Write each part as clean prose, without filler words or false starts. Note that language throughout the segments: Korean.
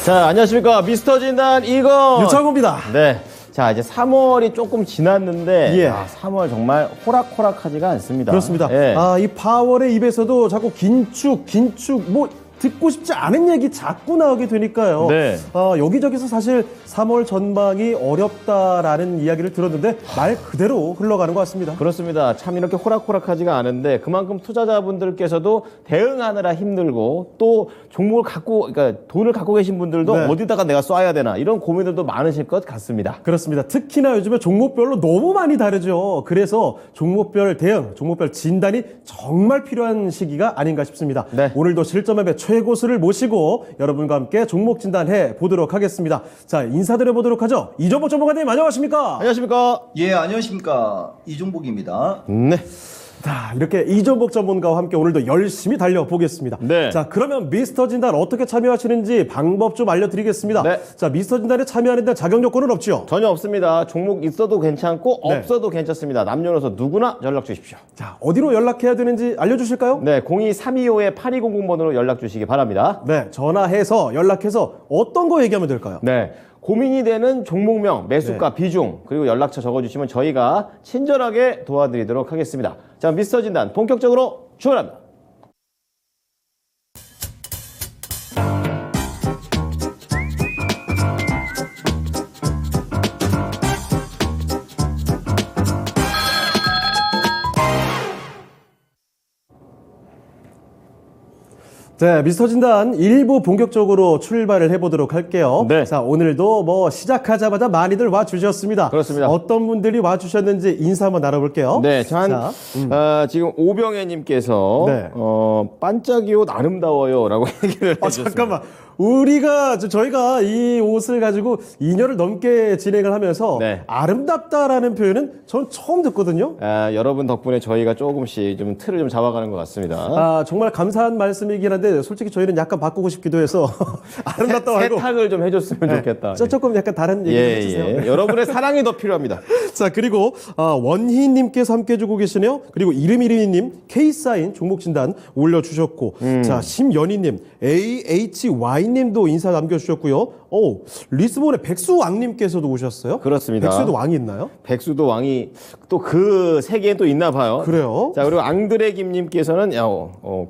자, 안녕하십니까. 미스터 진단 이건 유창호입니다. 네. 자, 이제 3월이 조금 지났는데, 예. 3월 정말 호락호락하지가 않습니다. 그렇습니다. 예. 이 파월의 입에서도 자꾸 긴축, 뭐, 듣고 싶지 않은 얘기 자꾸 나오게 되니까요. 네. 여기저기서 사실 3월 전망이 어렵다라는 이야기를 들었는데 말 그대로 흘러가는 것 같습니다. 그렇습니다. 참 이렇게 호락호락하지가 않은데 그만큼 투자자분들께서도 대응하느라 힘들고 또 종목을 그러니까 돈을 갖고 계신 분들도 네. 어디다가 내가 쏴야 되나 이런 고민들도 많으실 것 같습니다. 그렇습니다. 특히나 요즘에 종목별로 너무 많이 다르죠. 그래서 종목별 대응, 종목별 진단이 정말 필요한 시기가 아닌가 싶습니다. 네. 오늘도 실점앱의 최고수를 모시고 여러분과 함께 종목 진단해 보도록 하겠습니다. 자, 인사드려 보도록 하죠. 이종복 전문가님 안녕하십니까? 안녕하십니까? 예, 안녕하십니까. 이종복입니다. 네. 자, 이렇게 이종복 전문가와 함께 오늘도 열심히 달려보겠습니다. 네. 자, 그러면 미스터 진단 어떻게 참여하시는지 방법 좀 알려드리겠습니다. 네. 자, 미스터 진단에 참여하는 데 자격 요건은 없죠? 전혀 없습니다. 종목 있어도 괜찮고 네. 없어도 괜찮습니다. 남녀노소 누구나 연락 주십시오. 자, 어디로 연락해야 되는지 알려주실까요? 네, 02-325-8200번으로 연락 주시기 바랍니다. 네, 전화해서 연락해서 어떤 거 얘기하면 될까요? 네, 고민이 되는 종목명, 매수가, 비중, 그리고 연락처 적어주시면 저희가 친절하게 도와드리도록 하겠습니다. 자, 미스터 진단 본격적으로 출발합니다. 네, 미스터 진단 1부 본격적으로 출발을 해보도록 할게요. 네. 자, 오늘도 뭐 시작하자마자 많이들 와주셨습니다. 그렇습니다. 어떤 분들이 와주셨는지 인사 한번 나눠볼게요. 네, 지금 오병애님께서 네. 반짝이 옷 아름다워요라고 얘기를 해주셨습니다. 잠깐만. 저희가 이 옷을 가지고 2년을 넘게 진행을 하면서 네. 아름답다라는 표현은 전 처음 듣거든요. 여러분 덕분에 저희가 조금씩 좀 틀을 좀 잡아가는 것 같습니다. 정말 감사한 말씀이긴 한데 솔직히 저희는 약간 바꾸고 싶기도 해서 아름답다고 하고 세탁을 좀 해줬으면 좋겠다. 조금 약간 다른 얘기 좀 예, 해주세요. 예. 여러분의 사랑이 더 필요합니다. 자, 그리고 원희님께서 함께 해주고 계시네요. 그리고 이름이님 K사인 종목진단 올려주셨고, 자, 심연희님, AHY님도 인사 남겨주셨고요. 리스본의 백수왕님께서도 오셨어요. 그렇습니다. 백수도 왕이 있나요? 백수도 왕이 또 그 세계에 또 있나 봐요. 그래요? 자, 그리고 앙드레 김님께서는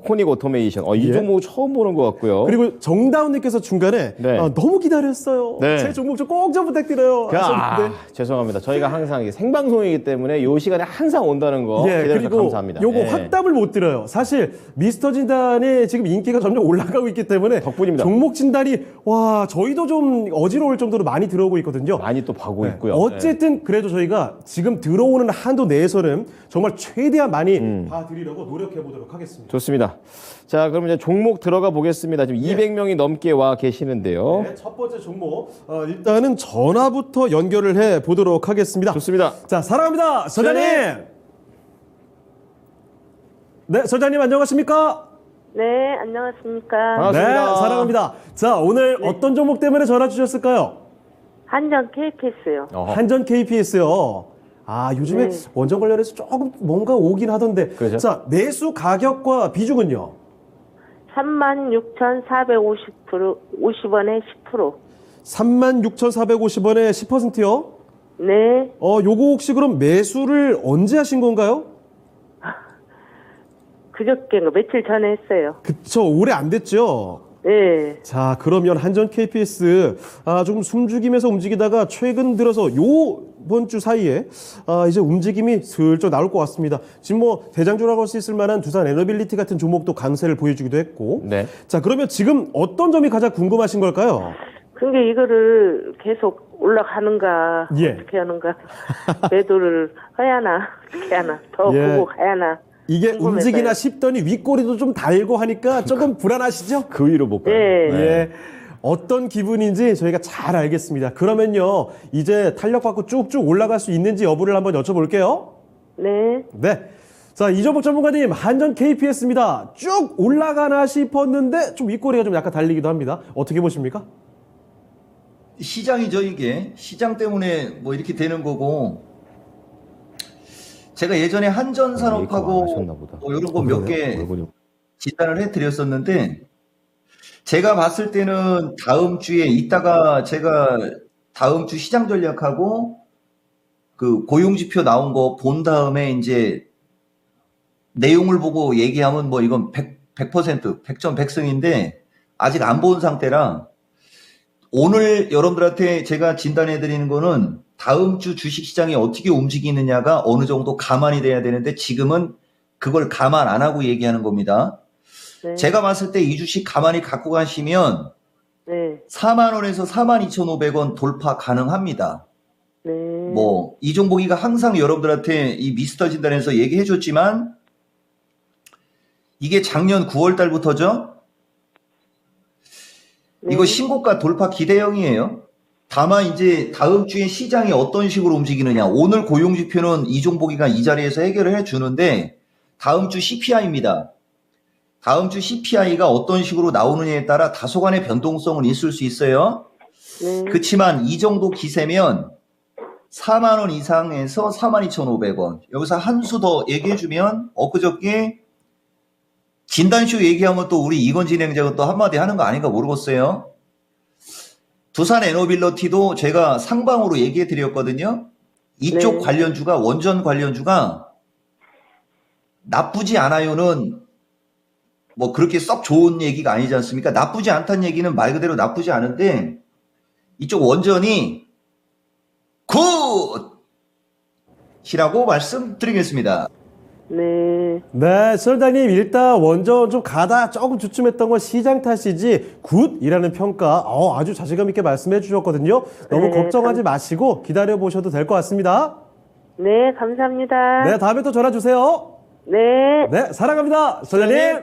코닉 오토메이션. 이 예. 종목 처음 보는 것 같고요. 그리고 정다운님께서 중간에 네. 너무 기다렸어요. 네. 제 종목 좀 꼭 좀 부탁드려요. 하셨는데. 죄송합니다. 저희가 항상 이게 생방송이기 때문에 이 시간에 항상 온다는 거 기다려주셔서 그리고 감사합니다. 요거 예. 확답을 못 드려요. 사실 미스터 진단의 지금 인기가 점점 올라가고 있기 때문에 덕분입니다. 종목 진단이 저희도 좀 어지러울 정도로 많이 들어오고 있거든요. 많이 또 봐고 네. 있고요. 어쨌든 그래도 저희가 지금 들어오는 한도 내에서는 정말 최대한 많이 봐드리려고 노력해 보도록 하겠습니다. 좋습니다. 자, 그럼 이제 종목 들어가 보겠습니다. 지금 200명이 넘게 와 계시는데요. 네, 첫 번째 종목 일단은 전화부터 연결을 해 보도록 하겠습니다. 좋습니다. 자, 사랑합니다, 서장님. 네, 서장님 안녕하십니까? 네, 안녕하십니까. 반갑습니다. 네, 사랑합니다. 자, 오늘 어떤 종목 때문에 전화 주셨을까요? 한전 KPS요. 한전 KPS요. 요즘에 네. 원전 관련해서 조금 뭔가 오긴 하던데. 그렇죠. 자, 매수 가격과 비중은요? 36,450원에 10%. 36,450원에 10%요? 네, 요거 혹시 그럼 매수를 언제 하신 건가요? 그저께 며칠 전에 했어요. 그쵸, 오래 안 됐죠? 네, 자, 그러면 한전 KPS 조금 숨죽이면서 움직이다가 최근 들어서 요번 주 사이에 이제 움직임이 슬쩍 나올 것 같습니다. 지금 뭐 대장주라고 할 수 있을 만한 두산 에너빌리티 같은 종목도 강세를 보여주기도 했고. 네. 자, 그러면 지금 어떤 점이 가장 궁금하신 걸까요? 근데 이거를 계속 올라가는가, 예. 어떻게 하는가, 매도를 해야나, 어떻게 하나, 더 예. 보고 가야나. 이게 궁금했어요. 움직이나 싶더니 윗꼬리도 좀 달고 하니까 조금 불안하시죠? 그 위로 못 가요. 네. 예. 어떤 기분인지 저희가 잘 알겠습니다. 그러면요, 이제 탄력받고 쭉쭉 올라갈 수 있는지 여부를 한번 여쭤볼게요. 네, 네. 자, 이종복 전문가님, 한전 KPS입니다. 쭉 올라가나 싶었는데 좀 윗꼬리가 좀 약간 달리기도 합니다. 어떻게 보십니까? 시장이죠, 이게. 시장 때문에 뭐 이렇게 되는 거고. 제가 예전에 메이크업 안 한전산업하고 하셨나 보다. 뭐 이런 거 몇 개 얼굴이 진단을 해드렸었는데 제가 봤을 때는 다음 주에 이따가 제가 다음 주 시장 전략하고 그 고용지표 나온 거 본 다음에 이제 내용을 보고 얘기하면 뭐 이건 100%, 100점 100승인데 아직 안 본 상태라 오늘 여러분들한테 제가 진단해 드리는 거는 다음 주 주식시장이 어떻게 움직이느냐가 어느 정도 감안이 돼야 되는데 지금은 그걸 감안 안 하고 얘기하는 겁니다. 네. 제가 봤을 때 이 주식 가만히 갖고 가시면 네. 4만 원에서 42,500원 돌파 가능합니다. 네. 뭐 이종복이가 항상 여러분들한테 이 미스터 진단에서 얘기해 줬지만 이게 작년 9월 달부터죠. 네. 이거 신고가 돌파 기대형이에요. 다만 이제 다음 주에 시장이 어떤 식으로 움직이느냐. 오늘 고용지표는 이종복이가 이 자리에서 해결을 해 주는데 다음 주 CPI입니다. 다음 주 CPI가 어떤 식으로 나오느냐에 따라 다소간의 변동성은 있을 수 있어요. 네. 그렇지만 이 정도 기세면 4만 원 이상에서 42,500원. 여기서 한 수 더 얘기해 주면 엊그저께 진단쇼 얘기하면 또 우리 이건 진행자가 또 한마디 하는 거 아닌가 모르겠어요. 두산 에너빌러티도 제가 상방으로 얘기해 드렸거든요. 이쪽 네. 관련주가 원전 관련주가 나쁘지 않아요는 뭐 그렇게 썩 좋은 얘기가 아니지 않습니까? 나쁘지 않다는 얘기는 말 그대로 나쁘지 않은데 이쪽 원전이 굿이라고 말씀드리겠습니다. 네. 네, 설다님 일단 원전 좀 가다 조금 주춤했던 건 시장 탓이지 굿이라는 평가 아주 자신감 있게 말씀해 주셨거든요. 너무 네, 걱정하지 마시고 기다려 보셔도 될 것 같습니다. 네, 감사합니다. 네, 다음에 또 전화 주세요. 네. 네, 사랑합니다. 설다님.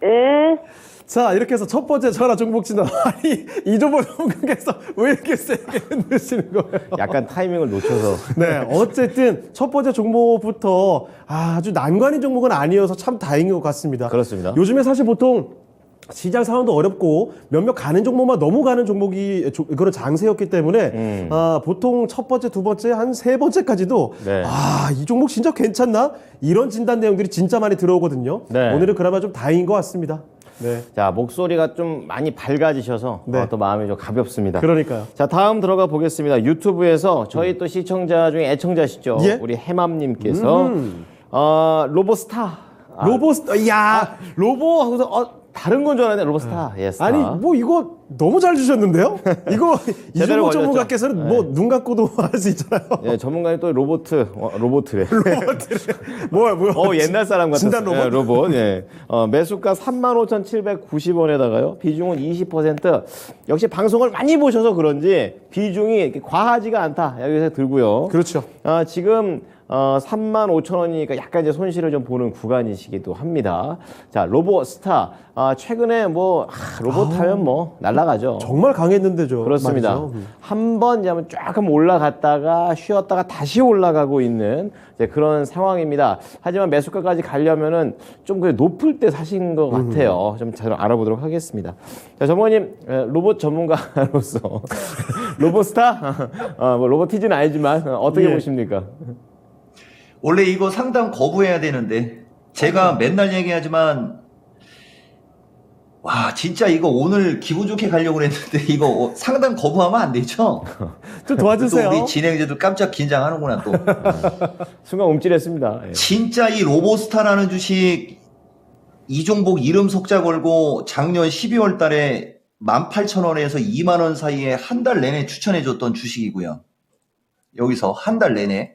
네. 자, 이렇게 해서 첫 번째 전화 종목 진단. 아니, 이종복 전문가께서 왜 이렇게 세게 흔드시는 거예요? 약간 타이밍을 놓쳐서. 네, 어쨌든 첫 번째 종목부터 아주 난관인 종목은 아니어서 참 다행인 것 같습니다. 그렇습니다. 요즘에 사실 보통 시장 상황도 어렵고 몇몇 가는 종목만 너무 가는 종목이 그런 장세였기 때문에 보통 첫 번째, 두 번째, 한 세 번째까지도 네. 이 종목 진짜 괜찮나? 이런 진단 내용들이 진짜 많이 들어오거든요. 네. 오늘은 그나마 좀 다행인 것 같습니다. 네. 자, 목소리가 좀 많이 밝아지셔서 네. 또 마음이 좀 가볍습니다. 그러니까요. 자, 다음 들어가 보겠습니다. 유튜브에서 저희 또 시청자 중에 애청자시죠. 예? 우리 해맘님께서 로보스타. 로보 하고서 다른 건 줄 알았는데 로보스타. 예, 스타. 아니 뭐 이거 너무 잘 주셨는데요? 이거 제대로 이종복 전문가께서는 걸렸죠. 뭐 눈 감고도 할 수 있잖아요. 예, 전문가님 또 로보트래. 뭐야? 옛날 사람 같았어요. 진단 로봇? 예, 로봇. 예. 매수가 35,790원에다가요. 비중은 20%. 역시 방송을 많이 보셔서 그런지 비중이 이렇게 과하지가 않다. 여기서 들고요. 그렇죠. 지금 35,000원이니까 약간 이제 손실을 좀 보는 구간이시기도 합니다. 자, 로보스타. 최근에 뭐 로봇 하면 뭐 날아가죠. 정말 강했는데죠. 그렇습니다. 말이죠. 한번 이제 한번 조금 올라갔다가 쉬었다가 다시 올라가고 있는 이제 그런 상황입니다. 하지만 매수가까지 가려면은 좀 그래 높을 때 사신 것 같아요. 좀 잘 알아보도록 하겠습니다. 자, 전문가님 로봇 전문가로서 로보스타 뭐 로보티즈는 아니지만 어떻게 예. 보십니까? 원래 이거 상담 거부해야 되는데 제가 맨날 얘기하지만 와 진짜 이거 오늘 기분 좋게 가려고 했는데 이거 상담 거부하면 안 되죠? 좀 또 도와주세요. 우리 진행자들 깜짝 긴장하는구나 또. 순간 움찔했습니다. 예. 진짜 이 로보스타라는 주식 이종복 이름 석자 걸고 작년 12월 달에 18,000원에서 2만 원 사이에 한 달 내내 추천해줬던 주식이고요. 여기서 한 달 내내.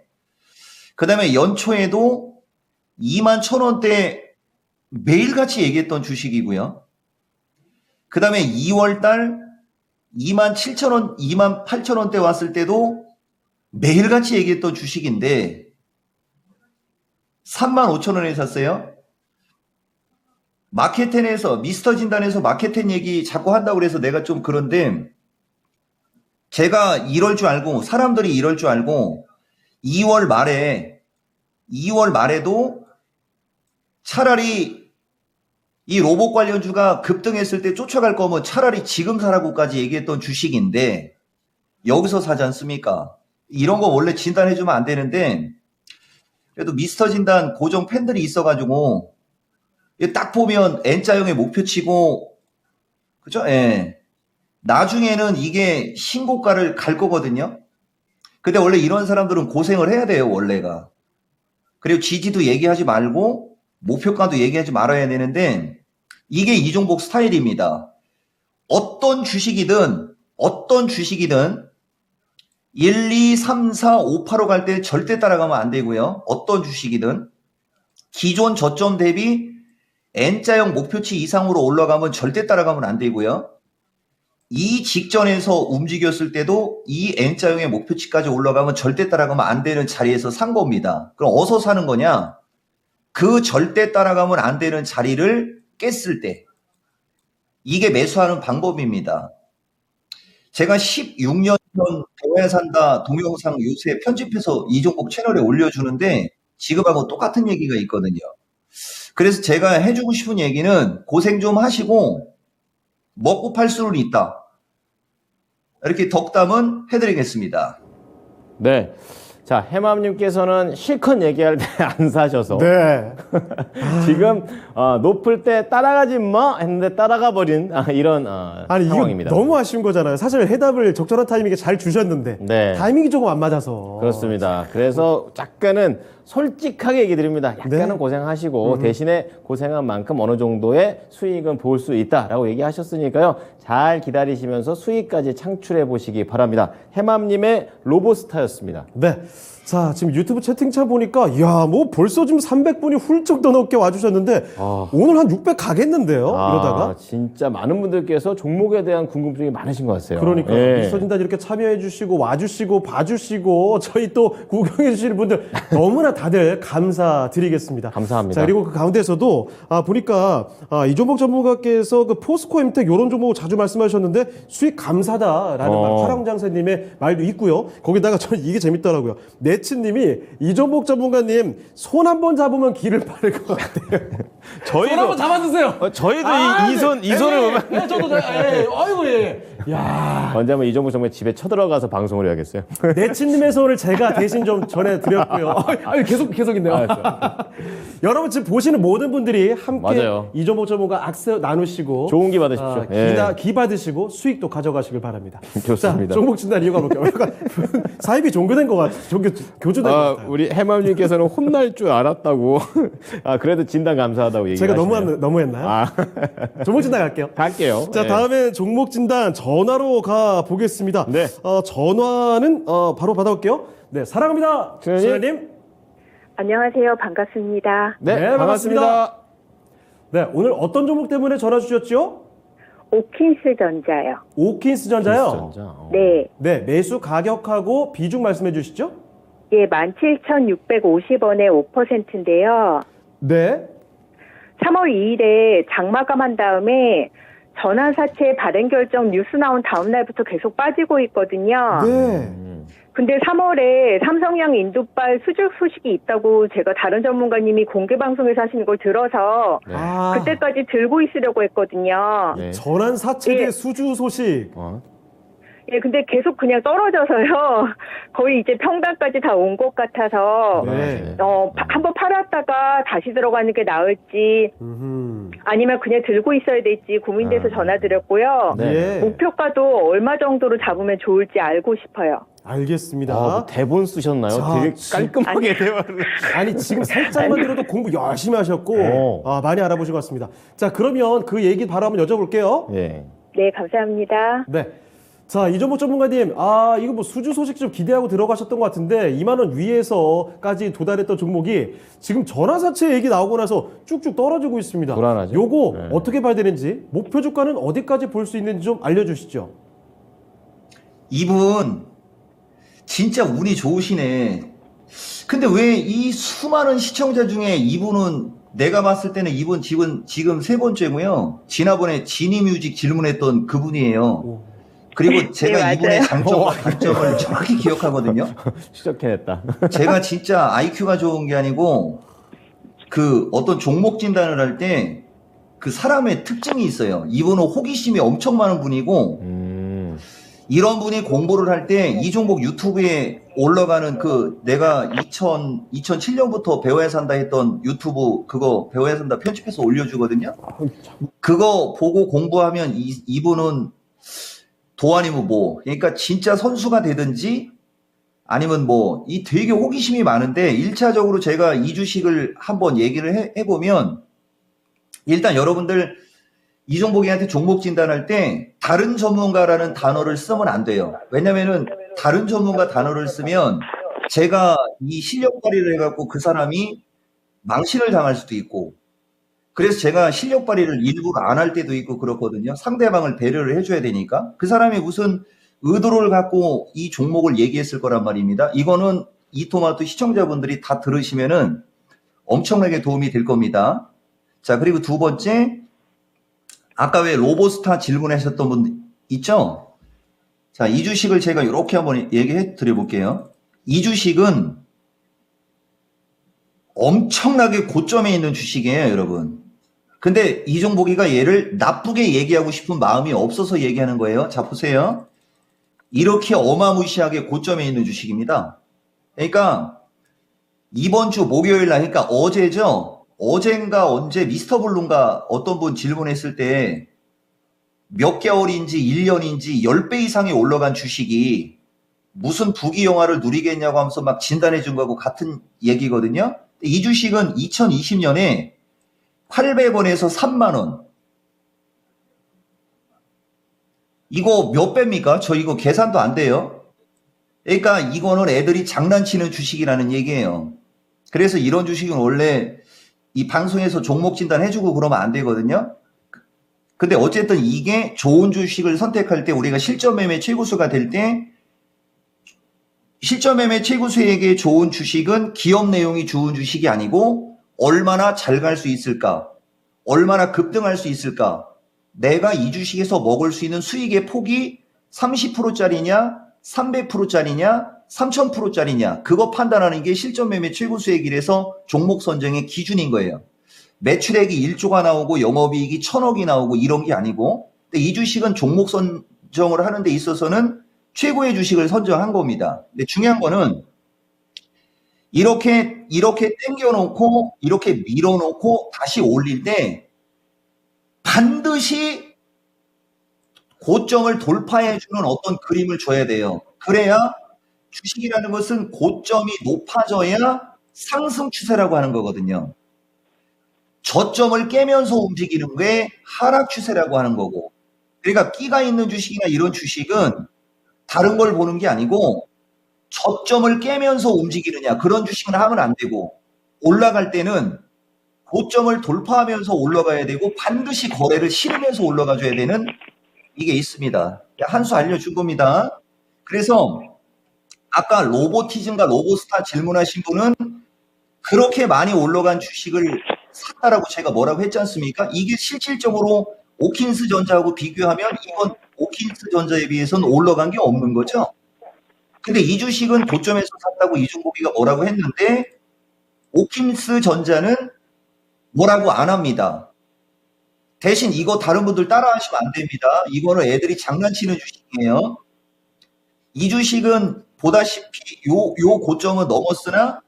그 다음에 연초에도 21,000원대 매일같이 얘기했던 주식이고요. 그 다음에 2월달 27,000원, 28,000원대 왔을 때도 매일같이 얘기했던 주식인데 35,000원에 샀어요. 마켓텐에서 미스터 진단에서 마켓텐 얘기 자꾸 한다고 그래서 내가 좀 그런데 제가 이럴 줄 알고 사람들이 이럴 줄 알고 2월 말에도 차라리 이 로봇 관련주가 급등했을 때 쫓아갈 거면 차라리 지금 사라고까지 얘기했던 주식인데 여기서 사지 않습니까? 이런 거 원래 진단해주면 안 되는데 그래도 미스터 진단 고정 팬들이 있어가지고 딱 보면 N자형의 목표치고 그죠? 예. 나중에는 이게 신고가를 갈 거거든요. 근데 원래 이런 사람들은 고생을 해야 돼요, 원래가. 그리고 지지도 얘기하지 말고 목표가도 얘기하지 말아야 되는데 이게 이종복 스타일입니다. 어떤 주식이든 1, 2, 3, 4, 5, 8로 갈 때 절대 따라가면 안 되고요. 어떤 주식이든 기존 저점 대비 N자형 목표치 이상으로 올라가면 절대 따라가면 안 되고요. 이 직전에서 움직였을 때도 이 N자형의 목표치까지 올라가면 절대 따라가면 안 되는 자리에서 산 겁니다. 그럼 어디서 사는 거냐? 그 절대 따라가면 안 되는 자리를 깼을 때. 이게 매수하는 방법입니다. 제가 16년 전 대화에 산다 동영상 요새 편집해서 이종복 채널에 올려주는데 지금하고 똑같은 얘기가 있거든요. 그래서 제가 해주고 싶은 얘기는 고생 좀 하시고 먹고 팔 수는 있다. 이렇게 덕담은 해드리겠습니다. 네. 자, 해맘님께서는 실컷 얘기할 때 안 사셔서 네. 지금 높을 때 따라가지 뭐 했는데 따라가 버린 이런 아니 상황입니다. 이거 너무 아쉬운 거잖아요. 사실 해답을 적절한 타이밍에 잘 주셨는데 네. 타이밍이 조금 안 맞아서. 그렇습니다. 그래서 약간은 솔직하게 얘기 드립니다. 약간은 네. 고생하시고 대신에 고생한 만큼 어느 정도의 수익은 볼 수 있다라고 얘기하셨으니까요. 잘 기다리시면서 수익까지 창출해 보시기 바랍니다. 해맘님의 로보스타였습니다. 네. 자, 지금 유튜브 채팅창 보니까, 이야, 뭐 벌써 지금 300분이 훌쩍 더 넘게 와주셨는데, 오늘 한 600 가겠는데요? 이러다가. 진짜 많은 분들께서 종목에 대한 궁금증이 많으신 것 같아요. 그러니까 예. 미스터진단 이렇게 참여해주시고, 와주시고, 봐주시고, 저희 또 구경해주시는 분들 너무나 다들 감사드리겠습니다. 감사합니다. 자, 그리고 그 가운데서도, 보니까, 이종복 전문가께서 그 포스코 엠텍 이런 종목 자주 말씀하셨는데, 수익 감사다라는 화랑장사님의 말도 있고요. 거기다가 저는 이게 재밌더라고요. 네츠님이 이종복 전문가님 손 한 번 잡으면 길을 빠를 것 같아요. 저희도 손 한번 잡아주세요. 저희도 이 손을 보면 네, 저도 아이고 예. 야. 언제 한번 이종복 정말 집에 쳐들어가서 방송을 해야겠어요. 네츠님의 손을 제가 대신 좀 전해드렸고요. 아유 계속인데요. 여러분 지금 보시는 모든 분들이 함께 맞아요. 이종복 전문가 악세 나누시고 좋은 기 받으십시오. 기 받으시고 수익도 가져가시길 바랍니다. 좋습니다. 자, 종목 진단 이어가 볼게요. 약간 사입이 종교된 것 같아요. 교주된 것 같아요. 우리 해맘님께서는 혼날 줄 알았다고. 그래도 진단 감사하다고 제가 얘기하시네요. 너무했나요? 종목 진단 갈게요. 갈게요. 자, 네. 다음에 종목 진단 전화로 가 보겠습니다. 네. 전화는 바로 받아올게요. 네, 사랑합니다. 신현님. 신현님. 안녕하세요. 반갑습니다. 네, 반갑습니다. 네, 오늘 어떤 종목 때문에 전화 주셨죠? 오킨스 전자요. 오킨스 전자요. 진짜. 네. 네, 매수 가격하고 비중 말씀해 주시죠. 예, 17,650원에 5%인데요. 네. 3월 2일에 장마감한 다음에 전환사채 발행 결정 뉴스 나온 다음 날부터 계속 빠지고 있거든요. 네. 근데 3월에 삼성양 인도발 수주 소식이 있다고 제가 다른 전문가님이 공개 방송에서 하시는 걸 들어서 네. 그때까지 들고 있으려고 했거든요. 네. 전환 사채대 예. 수주 소식. 예, 근데 계속 그냥 떨어져서요. 거의 이제 평단까지 다 온 것 같아서 네. 한번 팔았다가 다시 들어가는 게 나을지 아니면 그냥 들고 있어야 될지 고민돼서 전화드렸고요. 네. 예. 목표가도 얼마 정도로 잡으면 좋을지 알고 싶어요. 알겠습니다. 뭐 대본 쓰셨나요? 자, 되게 깔끔하게 대화를. 아니 지금 살짝만 들어도 공부 열심히 하셨고 많이 알아보신 것 같습니다. 자, 그러면 그 얘기 바로 한번 여쭤볼게요. 예. 네, 감사합니다. 네. 자, 이종복 전문가님, 이거 뭐 수주 소식 좀 기대하고 들어가셨던 것 같은데 2만 원 위에서까지 도달했던 종목이 지금 전환사채 얘기 나오고 나서 쭉쭉 떨어지고 있습니다. 불안하죠? 요거 네. 어떻게 봐야 되는지 목표 주가는 어디까지 볼 수 있는지 좀 알려주시죠. 이분 진짜 운이 좋으시네. 근데 왜 이 수많은 시청자 중에 이분은 내가 봤을 때는 이분 지금 세 번째고요. 지난번에 지니뮤직 질문했던 그분이에요. 그리고 제가 네, 이분의 맞아요. 장점과 단점을 정확히 기억하거든요. 추적해냈다. 제가 진짜 IQ가 좋은 게 아니고 그 어떤 종목 진단을 할 때 그 사람의 특징이 있어요. 이분은 호기심이 엄청 많은 분이고 이런 분이 공부를 할 때 이 종목 유튜브에 올라가는 그 내가 2007년부터 배워야 산다 했던 유튜브 그거 배워야 산다 편집해서 올려주거든요. 그거 보고 공부하면 이분은 도안이면 뭐 그러니까 진짜 선수가 되든지 아니면 뭐 이 되게 호기심이 많은데 1차적으로 제가 이 주식을 한번 얘기를 해보면 일단 여러분들 이종복이한테 종목 진단할 때 다른 전문가라는 단어를 쓰면 안 돼요. 왜냐면은 다른 전문가 단어를 쓰면 제가 이 실력 발휘를 해갖고 그 사람이 망신을 당할 수도 있고 그래서 제가 실력 발휘를 일부러 안 할 때도 있고 그렇거든요. 상대방을 배려를 해줘야 되니까. 그 사람이 무슨 의도를 갖고 이 종목을 얘기했을 거란 말입니다. 이거는 이토마토 시청자분들이 다 들으시면은 엄청나게 도움이 될 겁니다. 자, 그리고 두 번째, 아까 왜 로보스타 질문하셨던 분 있죠? 자, 이 주식을 제가 이렇게 한번 얘기해 드려 볼게요. 이 주식은 엄청나게 고점에 있는 주식이에요, 여러분. 근데 이종복이가 얘를 나쁘게 얘기하고 싶은 마음이 없어서 얘기하는 거예요. 자, 보세요. 이렇게 어마무시하게 고점에 있는 주식입니다. 그러니까 이번 주 목요일 날, 그러니까 어제죠. 어젠가 언제 미스터 블룸가 어떤 분 질문했을 때 몇 개월인지 1년인지 10배 이상이 올라간 주식이 무슨 부귀 영화를 누리겠냐고 하면서 막 진단해 준 거하고 같은 얘기거든요. 이 주식은 2020년에 800원에서 3만 원. 이거 몇 배입니까? 저 이거 계산도 안 돼요. 그러니까 이거는 애들이 장난치는 주식이라는 얘기예요. 그래서 이런 주식은 원래 이 방송에서 종목 진단 해주고 그러면 안 되거든요. 근데 어쨌든 이게 좋은 주식을 선택할 때 우리가 실전 매매 최고수가 될 때 실전 매매 최고수에게 좋은 주식은 기업 내용이 좋은 주식이 아니고 얼마나 잘 갈 수 있을까? 얼마나 급등할 수 있을까? 내가 이 주식에서 먹을 수 있는 수익의 폭이 30%짜리냐, 300%짜리냐, 3000%짜리냐, 그거 판단하는 게 실전 매매 최고수익이라서 종목 선정의 기준인 거예요. 매출액이 1조가 나오고 영업이익이 1000억이 나오고 이런 게 아니고, 근데 이 주식은 종목 선정을 하는 데 있어서는 최고의 주식을 선정한 겁니다. 근데 중요한 거는 이렇게 당겨놓고 이렇게 밀어놓고 다시 올릴 때 반드시 고점을 돌파해주는 어떤 그림을 줘야 돼요. 그래야 주식이라는 것은 고점이 높아져야 상승 추세라고 하는 거거든요. 저점을 깨면서 움직이는 게 하락 추세라고 하는 거고, 그러니까 끼가 있는 주식이나 이런 주식은 다른 걸 보는 게 아니고 저점을 깨면서 움직이느냐, 그런 주식은 하면 안 되고, 올라갈 때는 고점을 돌파하면서 올라가야 되고 반드시 거래를 실으면서 올라가 줘야 되는 이게 있습니다. 한 수 알려준 겁니다. 그래서 아까 로보티즘과 로보스타 질문하신 분은 그렇게 많이 올라간 주식을 샀다라고 제가 뭐라고 했지 않습니까? 이게 실질적으로 오킨스 전자하고 비교하면 이건 오킨스 전자에 비해서는 올라간 게 없는 거죠. 근데 이 주식은 고점에서 샀다고 이종복이가 뭐라고 했는데 오킨스 전자는 뭐라고 안 합니다. 대신 이거 다른 분들 따라 하시면 안 됩니다. 이거는 애들이 장난치는 주식이에요. 이 주식은 보다시피 요 고점은 넘었으나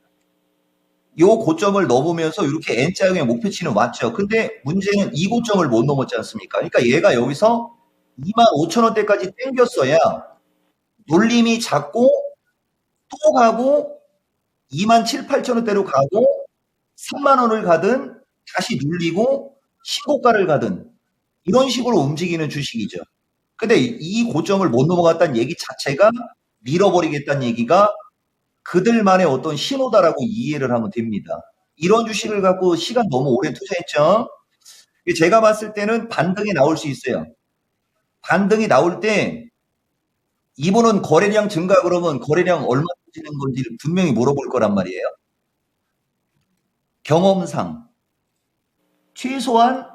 요 고점을 넘으면서 이렇게 N자형의 목표치는 왔죠. 근데 문제는 이 고점을 못 넘었지 않습니까? 그러니까 얘가 여기서 25,000원대까지 땡겼어야 눌림이 작고 또 가고 27,000원대로 가고 3만 원을 가든 다시 눌리고 신고가를 가든 이런 식으로 움직이는 주식이죠. 근데 이 고점을 못 넘어갔다는 얘기 자체가 밀어버리겠다는 얘기가 그들만의 어떤 신호다라고 이해를 하면 됩니다. 이런 주식을 갖고 시간 너무 오래 투자했죠. 제가 봤을 때는 반등이 나올 수 있어요. 반등이 나올 때 이분은 거래량 증가 그러면 거래량 얼마 터지는 건지를 분명히 물어볼 거란 말이에요. 경험상 최소한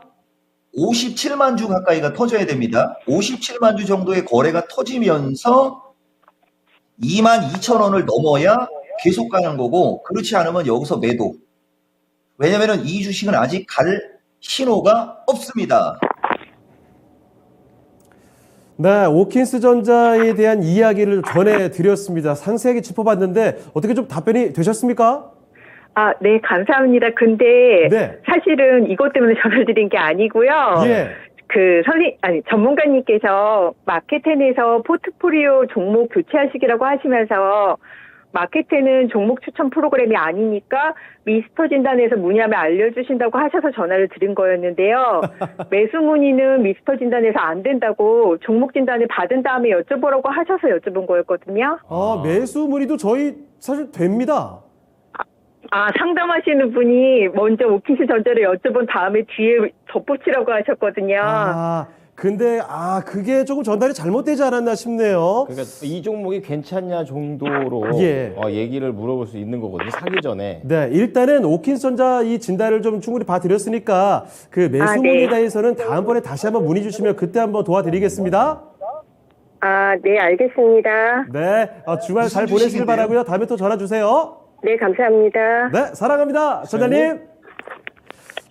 57만 주 가까이가 터져야 됩니다. 57만 주 정도의 거래가 터지면서 22,000원을 넘어야 계속 가는 거고, 그렇지 않으면 여기서 매도. 왜냐면은 이 주식은 아직 갈 신호가 없습니다. 네, 오킨스 전자에 대한 이야기를 전해드렸습니다. 상세하게 짚어봤는데 어떻게 좀 답변이 되셨습니까? 아, 네, 감사합니다. 근데 네. 사실은 이것 때문에 전화를 드린 게 아니고요. 예. 전문가님께서 마켓텐에서 포트포리오 종목 교체하시기라고 하시면서 마켓텐은 종목 추천 프로그램이 아니니까 미스터 진단에서 문의하면 알려주신다고 하셔서 전화를 드린 거였는데요. 매수 문의는 미스터 진단에서 안 된다고 종목 진단을 받은 다음에 여쭤보라고 하셔서 여쭤본 거였거든요. 매수 문의도 저희 사실 됩니다. 아, 상담하시는 분이 먼저 오킨스 전자를 여쭤본 다음에 뒤에 덧붙이라고 하셨거든요. 근데 그게 조금 전달이 잘못되지 않았나 싶네요. 그러니까 이 종목이 괜찮냐 정도로 예. 얘기를 물어볼 수 있는 거거든요. 사기 전에. 네, 일단은 오킨스 전자 이 진단을 좀 충분히 봐드렸으니까 그 매수 네. 문의에 대해서는 다음번에 다시 한번 문의 주시면 그때 한번 도와드리겠습니다. 아, 네, 알겠습니다. 네, 주말 잘 무슨 보내시길 주식인데요? 바라고요. 다음에 또 전화 주세요. 네, 감사합니다. 네, 사랑합니다, 전자님.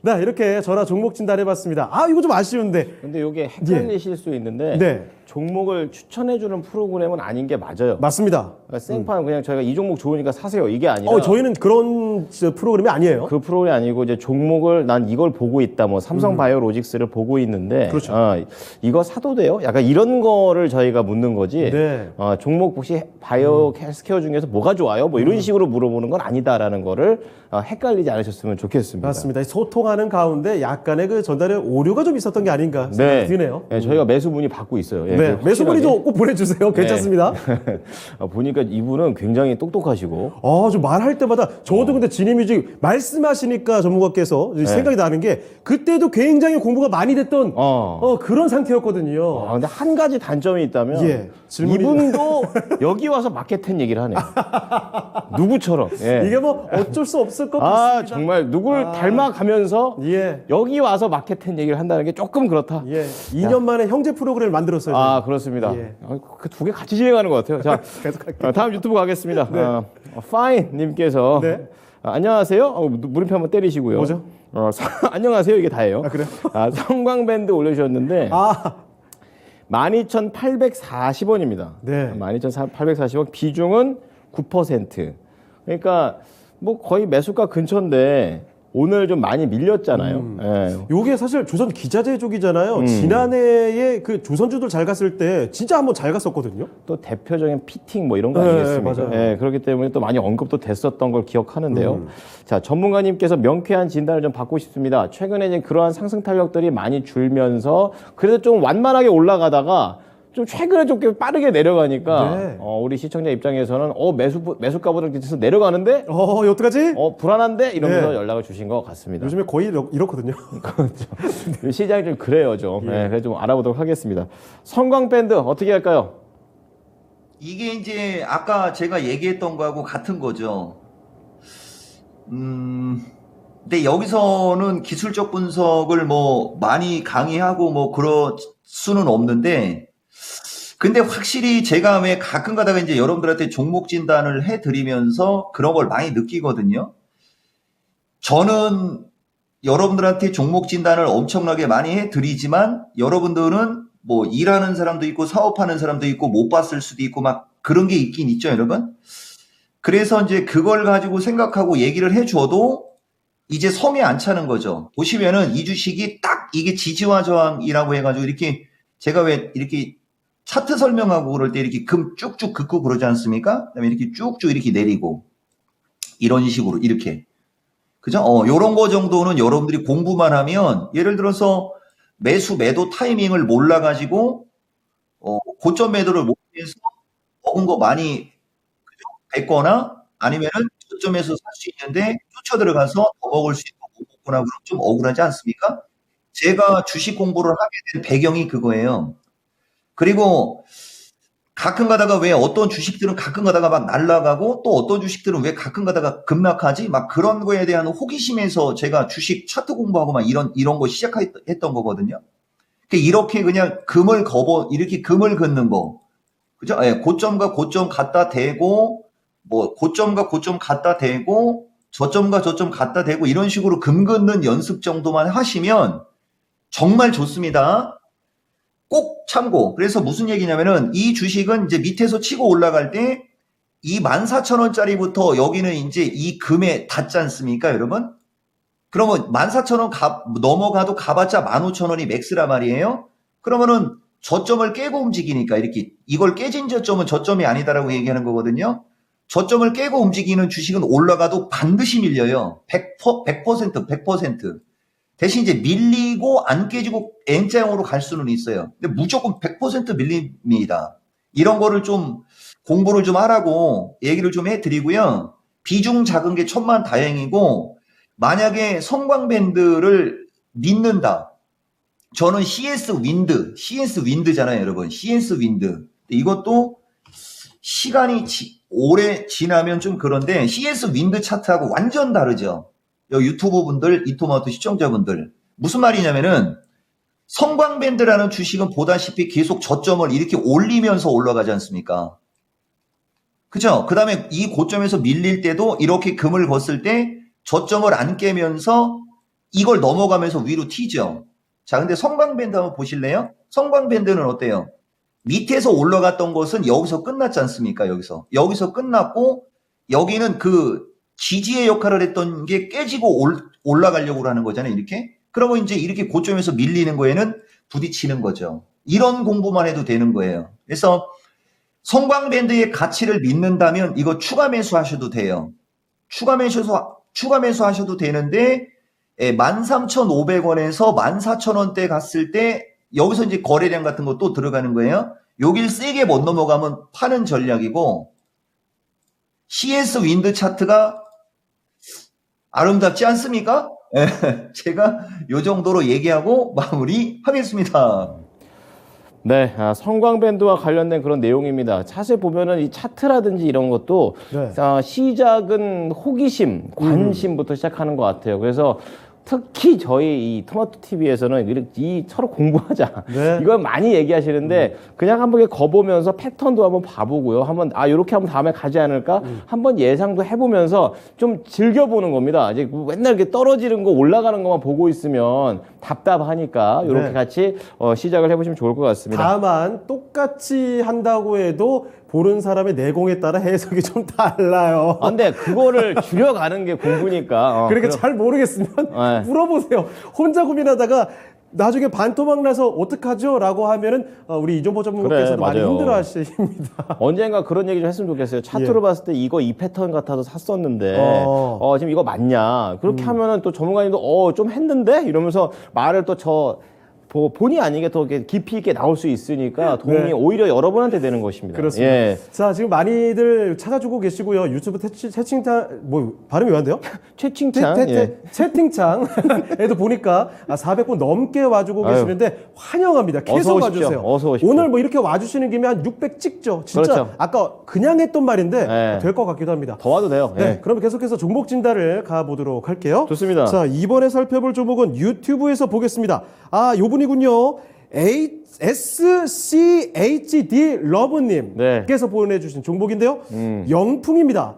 네, 이렇게 전화 종목 진단해봤습니다. 이거 좀 아쉬운데. 근데 이게 헷갈리실 수 있는데 네. 종목을 추천해주는 프로그램은 아닌 게 맞아요. 맞습니다. 그러니까 생판 그냥 저희가 이 종목 좋으니까 사세요 이게 아니라 저희는 그런 프로그램이 아니에요. 그 프로그램이 아니고 이제 종목을 난 이걸 보고 있다 뭐 삼성바이오로직스를 보고 있는데 그렇죠. 이거 사도 돼요? 약간 이런 거를 저희가 묻는 거지. 네. 종목 혹시 바이오 헬스케어 중에서 뭐가 좋아요? 뭐 이런 식으로 물어보는 건 아니다라는 거를 헷갈리지 않으셨으면 좋겠습니다. 맞습니다. 소통하는 가운데 약간의 그 전달에 오류가 좀 있었던 게 아닌가 생각이 드네요. 네, 저희가 매수 문의 받고 있어요. 예, 네, 확실하게. 매수 문의도 꼭 보내주세요. 괜찮습니다. 보니까 이분은 굉장히 똑똑하시고 좀 말할 때마다 저도 근데 지니뮤직 말씀하시니까 전문가께서 생각이 나는 게 그때도 굉장히 공부가 많이 됐던 그런 상태였거든요. 근데 한 가지 단점이 있다면 예, 질문이- 이분도 여기 와서 마케팅 얘기를 하네요. 누구처럼. 예. 이게 뭐 어쩔 수 없을 것 같습니다. 정말 누굴 닮아가면서 예. 여기 와서 마케팅 얘기를 한다는 게 조금 그렇다. 예, 2년 만에 형제 프로그램을 만들었어요. 그렇습니다. 예. 그 두 개 같이 진행하는 것 같아요. 자, 다음 유튜브 가겠습니다. 파인님께서 네. 안녕하세요. 물음표 한번 때리시고요. 뭐죠? 안녕하세요. 이게 다예요. 그래요? 성광밴드 올려주셨는데 12,840원입니다. 네. 12,840원. 비중은 9%. 그러니까 뭐 거의 매수가 근처인데 오늘 좀 많이 밀렸잖아요. 예. 요게 사실 조선 기자재 쪽이잖아요. 지난해에 그 조선주들 잘 갔을 때 진짜 한번 잘 갔었거든요. 또 대표적인 피팅 뭐 이런 거 네, 아니겠습니까? 맞아요. 예, 그렇기 때문에 또 많이 언급도 됐었던 걸 기억하는데요. 자, 전문가님께서 명쾌한 진단을 좀 받고 싶습니다. 최근에 이제 그러한 상승 탄력들이 많이 줄면서 그래도 좀 완만하게 올라가다가 좀 최근에 좀 빠르게 내려가니까 네. 우리 시청자 입장에서는 매수가보다 밑에서 내려가는데 어떡하지? 불안한데 이러면서 네. 연락을 주신 것 같습니다. 요즘에 거의 이렇거든요. 시장이 좀 그래요, 좀. 네, 그래서 좀 알아보도록 하겠습니다. 성광밴드 어떻게 할까요? 이게 이제 아까 제가 얘기했던 거하고 같은 거죠. 근데 여기서는 기술적 분석을 뭐 많이 강의하고 뭐 그럴 수는 없는데, 근데 확실히 제가 왜 가끔 가다가 이제 여러분들한테 종목 진단을 해드리면서 그런 걸 많이 느끼거든요. 저는 여러분들한테 종목 진단을 엄청나게 많이 해드리지만 여러분들은 뭐 일하는 사람도 있고 사업하는 사람도 있고 못 봤을 수도 있고 막 그런 게 있긴 있죠, 여러분. 그래서 이제 그걸 가지고 생각하고 얘기를 해줘도 이제 섬이 안 차는 거죠. 보시면은 이 주식이 딱 이게 지지와 저항이라고 해가지고 이렇게 제가 왜 이렇게 차트 설명하고 그럴 때 이렇게 금 쭉쭉 긋고 그러지 않습니까? 그다음에 이렇게 쭉쭉 이렇게 내리고 이런 식으로 이렇게. 그죠? 요런 거 정도는 여러분들이 공부만 하면 예를 들어서 매도 타이밍을 몰라가지고 고점 매도를 못해서 먹은 거 많이 뱉거나 아니면은 저점에서 살 수 있는데 쫓아 들어가서 더 먹을 수 있고 못 먹거나 그럼 좀 억울하지 않습니까? 제가 주식 공부를 하게 된 배경이 그거예요. 그리고 가끔 가다가 왜 어떤 주식들은 가끔 가다가 막 날아가고 또 어떤 주식들은 왜 가끔 가다가 급락하지? 막 그런 거에 대한 호기심에서 제가 주식 차트 공부하고 막 이런 거 시작했던 거거든요. 이렇게 그냥 이렇게 금을 긋는 거. 그죠? 예, 고점과 고점 갖다 대고, 뭐, 고점과 고점 갖다 대고, 저점과 저점 갖다 대고, 이런 식으로 금 긋는 연습 정도만 하시면 정말 좋습니다. 꼭 참고. 그래서 무슨 얘기냐면은 이 주식은 이제 밑에서 치고 올라갈 때 이 14,000원짜리부터 여기는 이제 이 금에 닿지 않습니까, 여러분? 그러면 14,000원 넘어가도 가봤자 15,000원이 맥스라 말이에요. 그러면은 저점을 깨고 움직이니까 이렇게 이걸 깨진 저점은 저점이 아니다라고 얘기하는 거거든요. 저점을 깨고 움직이는 주식은 올라가도 반드시 밀려요. 100%. 대신 이제 밀리고 안 깨지고 N자형으로 갈 수는 있어요. 근데 무조건 100% 밀립니다. 이런 거를 좀 공부를 좀 하라고 얘기를 좀 해드리고요. 비중 작은 게 천만다행이고 만약에 성광밴드를 믿는다. 저는 CS 윈드잖아요, 여러분. CS 윈드. 이것도 시간이 오래 지나면 좀 그런데 CS 윈드 차트하고 완전 다르죠. 유튜브 분들, 이토마토 시청자분들. 무슨 말이냐면은 성광밴드라는 주식은 보다시피 계속 저점을 이렇게 올리면서 올라가지 않습니까? 그죠? 그 다음에 이 고점에서 밀릴 때도 이렇게 금을 걷을 때 저점을 안 깨면서 이걸 넘어가면서 위로 튀죠. 자, 근데 성광밴드 한번 보실래요? 성광밴드는 어때요? 밑에서 올라갔던 것은 여기서 끝났지 않습니까? 여기서 끝났고 여기는 그 지지의 역할을 했던 게 깨지고 올라가려고 하는 거잖아요. 이렇게. 그러면 이제 이렇게 고점에서 밀리는 거에는 부딪히는 거죠. 이런 공부만 해도 되는 거예요. 그래서 성광밴드의 가치를 믿는다면 이거 추가 매수 하셔도 돼요. 추가 매수 하셔도 되는데 13,500원에서 14,000원대 갔을 때 여기서 이제 거래량 같은 것도 들어가는 거예요. 여길 세게 못 넘어가면 파는 전략이고 CS 윈드 차트가 아름답지 않습니까? 제가 요 정도로 얘기하고 마무리하겠습니다. 네, 성광밴드와 관련된 그런 내용입니다. 사실 보면은 이 차트라든지 이런 것도 네. 시작은 호기심, 관심부터 시작하는 것 같아요. 그래서 특히 저희 이 토마토 TV에서는 이 서로 공부하자. 네. 이걸 많이 얘기하시는데 그냥 한번 거보면서 패턴도 한번 봐보고요. 한번 이렇게 하면 다음에 가지 않을까? 한번 예상도 해보면서 좀 즐겨보는 겁니다. 이제 맨날 이렇게 떨어지는 거 올라가는 것만 보고 있으면 답답하니까 이렇게 네. 같이 시작을 해보시면 좋을 것 같습니다. 다만 똑같이 한다고 해도 보는 사람의 내공에 따라 해석이 좀 달라요. 근데 그거를 줄여가는 게 공부니까. 그러니까 잘 모르겠으면 네. 물어보세요. 혼자 고민하다가 나중에 반토막 나서 어떡하죠? 라고 하면은 우리 이종보 전문가께서도 많이 맞아요. 힘들어 하십니다. 언젠가 그런 얘기 좀 했으면 좋겠어요. 차트로 봤을 때 이거 이 패턴 같아서 샀었는데 지금 이거 맞냐? 그렇게 하면은 또 전문가님도 좀 했는데 이러면서 말을 또 본의 아니게 더 깊이 있게 나올 수 있으니까 도움이 네. 오히려 여러분한테 되는 것입니다. 그렇습니다. 예. 자, 지금 많이들 찾아주고 계시고요. 유튜브 채팅창, 발음이 왜 안 돼요? 채팅창. 예. 채팅창에도 보니까 400분 넘게 와주고 계시는데 환영합니다. 계속 어서 오십시오. 와주세요. 어서 오십시오. 오늘 뭐 이렇게 와주시는 김에 한 600 찍죠. 진짜 그렇죠. 아까 그냥 했던 말인데 네. 될 것 같기도 합니다. 더 와도 돼요. 네, 예. 그럼 계속해서 종목 진단을 가보도록 할게요. 좋습니다. 자, 이번에 살펴볼 종목은 유튜브에서 보겠습니다. 요분이군요. SCHD 러브님께서 보내주신 종목인데요. 영풍입니다.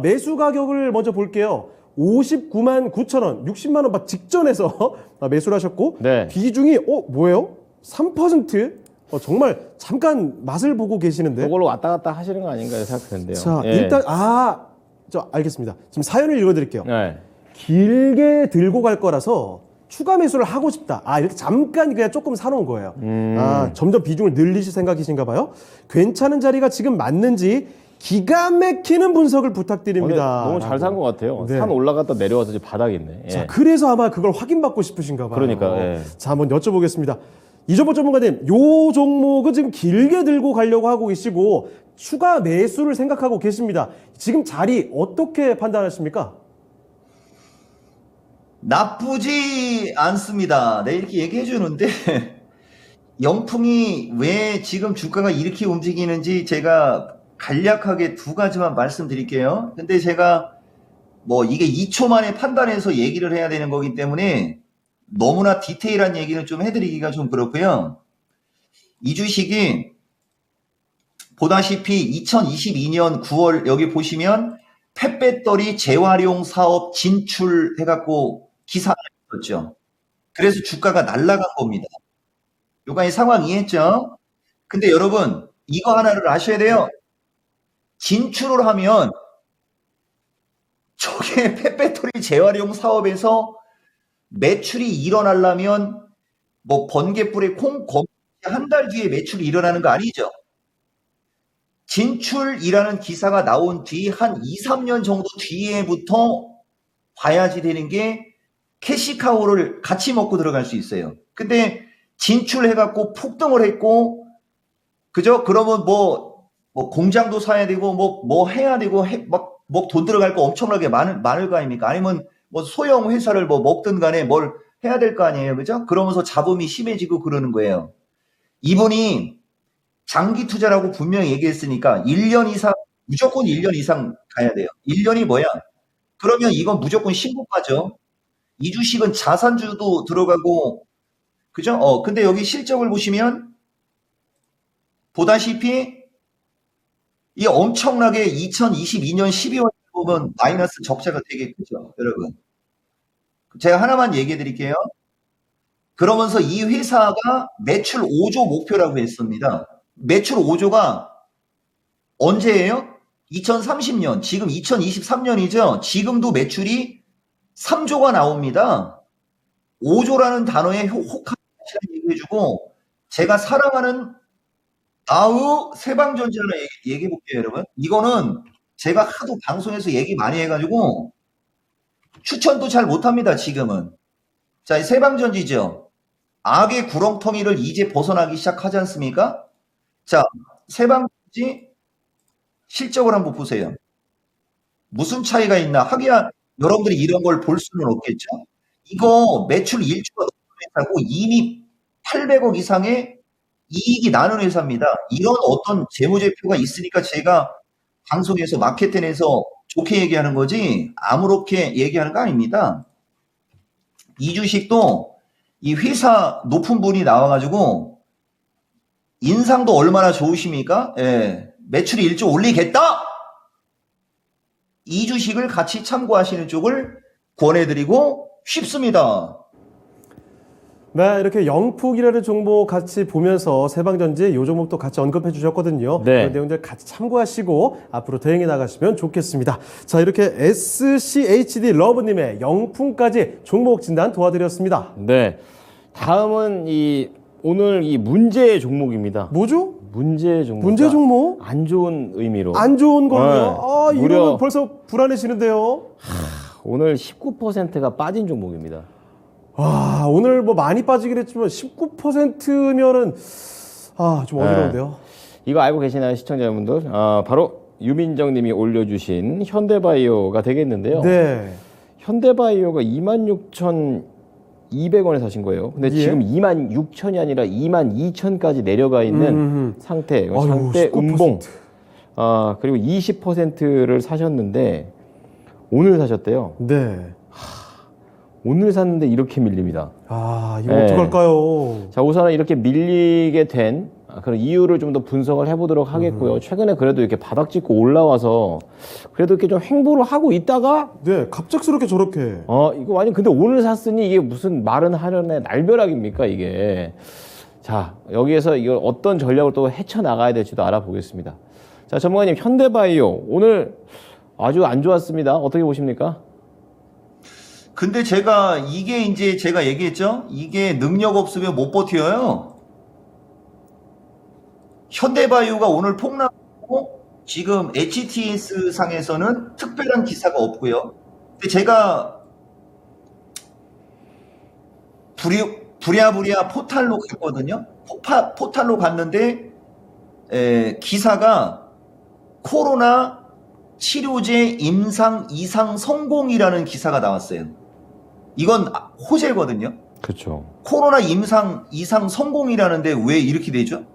매수 가격을 먼저 볼게요. 59만 9천 원, 60만 원 직전에서 매수를 하셨고 네. 비중이 뭐예요? 3%? 정말 잠깐 맛을 보고 계시는데. 이걸로 왔다 갔다 하시는 거 아닌가 생각되는데요. 자, 예. 일단 알겠습니다. 지금 사연을 읽어드릴게요. 네. 길게 들고 갈 거라서 추가 매수를 하고 싶다. 이렇게 잠깐 그냥 조금 사놓은 거예요. 점점 비중을 늘리실 생각이신가 봐요. 괜찮은 자리가 지금 맞는지 기가 막히는 분석을 부탁드립니다. 너무 잘 산 것 같아요. 네. 산 올라갔다 내려와서 이제 바닥 있네. 예. 자, 그래서 아마 그걸 확인받고 싶으신가 봐요. 그러니까, 예. 자, 한번 여쭤보겠습니다. 이종보 전문가님, 요 종목은 지금 길게 들고 가려고 하고 계시고 추가 매수를 생각하고 계십니다. 지금 자리 어떻게 판단하십니까? 나쁘지 않습니다. 네, 이렇게 얘기해 주는데 영풍이 왜 지금 주가가 이렇게 움직이는지 제가 간략하게 두 가지만 말씀드릴게요. 근데 제가 이게 2초 만에 판단해서 얘기를 해야 되는 거기 때문에 너무나 디테일한 얘기는 좀 해드리기가 좀 그렇고요. 이 주식이 보다시피 2022년 9월 여기 보시면 펫배터리 재활용 사업 진출해갖고 기사가 있었죠. 그래서 주가가 날아간 겁니다. 요까지 상황 이해했죠? 근데 여러분, 이거 하나를 아셔야 돼요. 진출을 하면 저게 펫배터리 재활용 사업에서 매출이 일어나려면 뭐 번개불에 콩 한 달 뒤에 매출이 일어나는 거 아니죠? 진출이라는 기사가 나온 뒤 한 2, 3년 정도 뒤에부터 봐야지 되는 게 캐시카우를 같이 먹고 들어갈 수 있어요. 근데 진출해갖고 폭등을 했고, 그죠? 그러면 뭐 공장도 사야 되고, 뭐 해야 되고, 뭐 돈 들어갈 거 엄청나게 많을 거 아닙니까? 아니면 뭐 소형 회사를 뭐 먹든 간에 뭘 해야 될 거 아니에요. 그죠? 그러면서 잡음이 심해지고 그러는 거예요. 이분이 장기 투자라고 분명히 얘기했으니까 1년 이상, 무조건 1년 이상 가야 돼요. 1년이 뭐야? 그러면 이건 무조건 신고가죠. 이 주식은 자산주도 들어가고, 그죠? 근데 여기 실적을 보시면, 보다시피, 이 엄청나게 2022년 12월 보면 마이너스 적자가 되게 크죠, 여러분. 제가 하나만 얘기해 드릴게요. 그러면서 이 회사가 매출 5조 목표라고 했습니다. 매출 5조가 언제예요? 2030년, 지금 2023년이죠. 지금도 매출이 3조가 나옵니다. 5조라는 단어에 혹한 얘기해주고, 제가 사랑하는 아우 세방전지 하나 얘기해 볼게요, 여러분. 이거는 제가 하도 방송에서 얘기 많이 해가지고 추천도 잘 못합니다, 지금은. 자, 이 세방전지죠. 악의 구렁텅이를 이제 벗어나기 시작하지 않습니까? 자, 세방전지 실적을 한번 보세요. 무슨 차이가 있나? 하기야 여러분들이 이런 걸 볼 수는 없겠죠. 이거 매출 1조가 넘는 회사고 이미 800억 이상의 이익이 나는 회사입니다. 이런 어떤 재무제표가 있으니까 제가 방송에서 마케팅에서 좋게 얘기하는 거지 아무렇게 얘기하는 거 아닙니다. 이 주식도 이 회사 높은 분이 나와가지고 인상도 얼마나 좋으십니까? 예, 매출이 1조 올리겠다? 이 주식을 같이 참고하시는 쪽을 권해드리고 싶습니다. 네, 이렇게 영풍이라는 종목 같이 보면서 세방전지 요 종목도 같이 언급해 주셨거든요. 네. 그런 내용들 같이 참고하시고 앞으로 대응해 나가시면 좋겠습니다. 자, 이렇게 SCHD 러브님의 영풍까지 종목 진단 도와드렸습니다. 네. 다음은 오늘 이 문제의 종목입니다. 뭐죠? 문제의 종목. 문제 종목? 안 좋은 의미로. 안 좋은 걸로요? 네. 아, 무려- 이러면 벌써 불안해지는데요. 오늘 19%가 빠진 종목입니다. 와, 오늘 뭐 많이 빠지긴 했지만 19%면은 좀 어지러운데요. 이거 알고 계시나요, 시청자 여러분들? 바로 유민정 님이 올려주신 현대바이오가 되겠는데요. 네. 현대바이오가 26,200원에 사신 거예요. 근데 예. 지금 26,000이 아니라 22,000까지 내려가 있는 상태. 아유, 상태 19%. 음봉. 그리고 20%를 사셨는데 오늘 사셨대요. 네. 오늘 샀는데 이렇게 밀립니다. 이거 네. 어떡할까요? 자, 우선은 이렇게 밀리게 된 그런 이유를 좀 더 분석을 해보도록 하겠고요. 최근에 그래도 이렇게 바닥 찍고 올라와서 그래도 이렇게 좀 횡보를 하고 있다가 네, 갑작스럽게 저렇게. 이거 완전 근데 오늘 샀으니 이게 무슨 말은 하려네 날벼락입니까 이게. 자, 여기에서 이걸 어떤 전략을 또 헤쳐나가야 될지도 알아보겠습니다. 자, 전문가님, 현대바이오 오늘 아주 안 좋았습니다. 어떻게 보십니까? 근데 이게 이제 제가 얘기했죠? 이게 능력 없으면 못 버텨요. 현대바이오가 오늘 폭락하고 지금 HTS 상에서는 특별한 기사가 없고요. 근데 제가 부랴부랴 포탈로 갔거든요. 포탈로 갔는데 기사가 코로나 치료제 임상 이상 성공이라는 기사가 나왔어요. 이건 호재거든요. 그렇죠. 코로나 임상 이상 성공이라는데 왜 이렇게 되죠?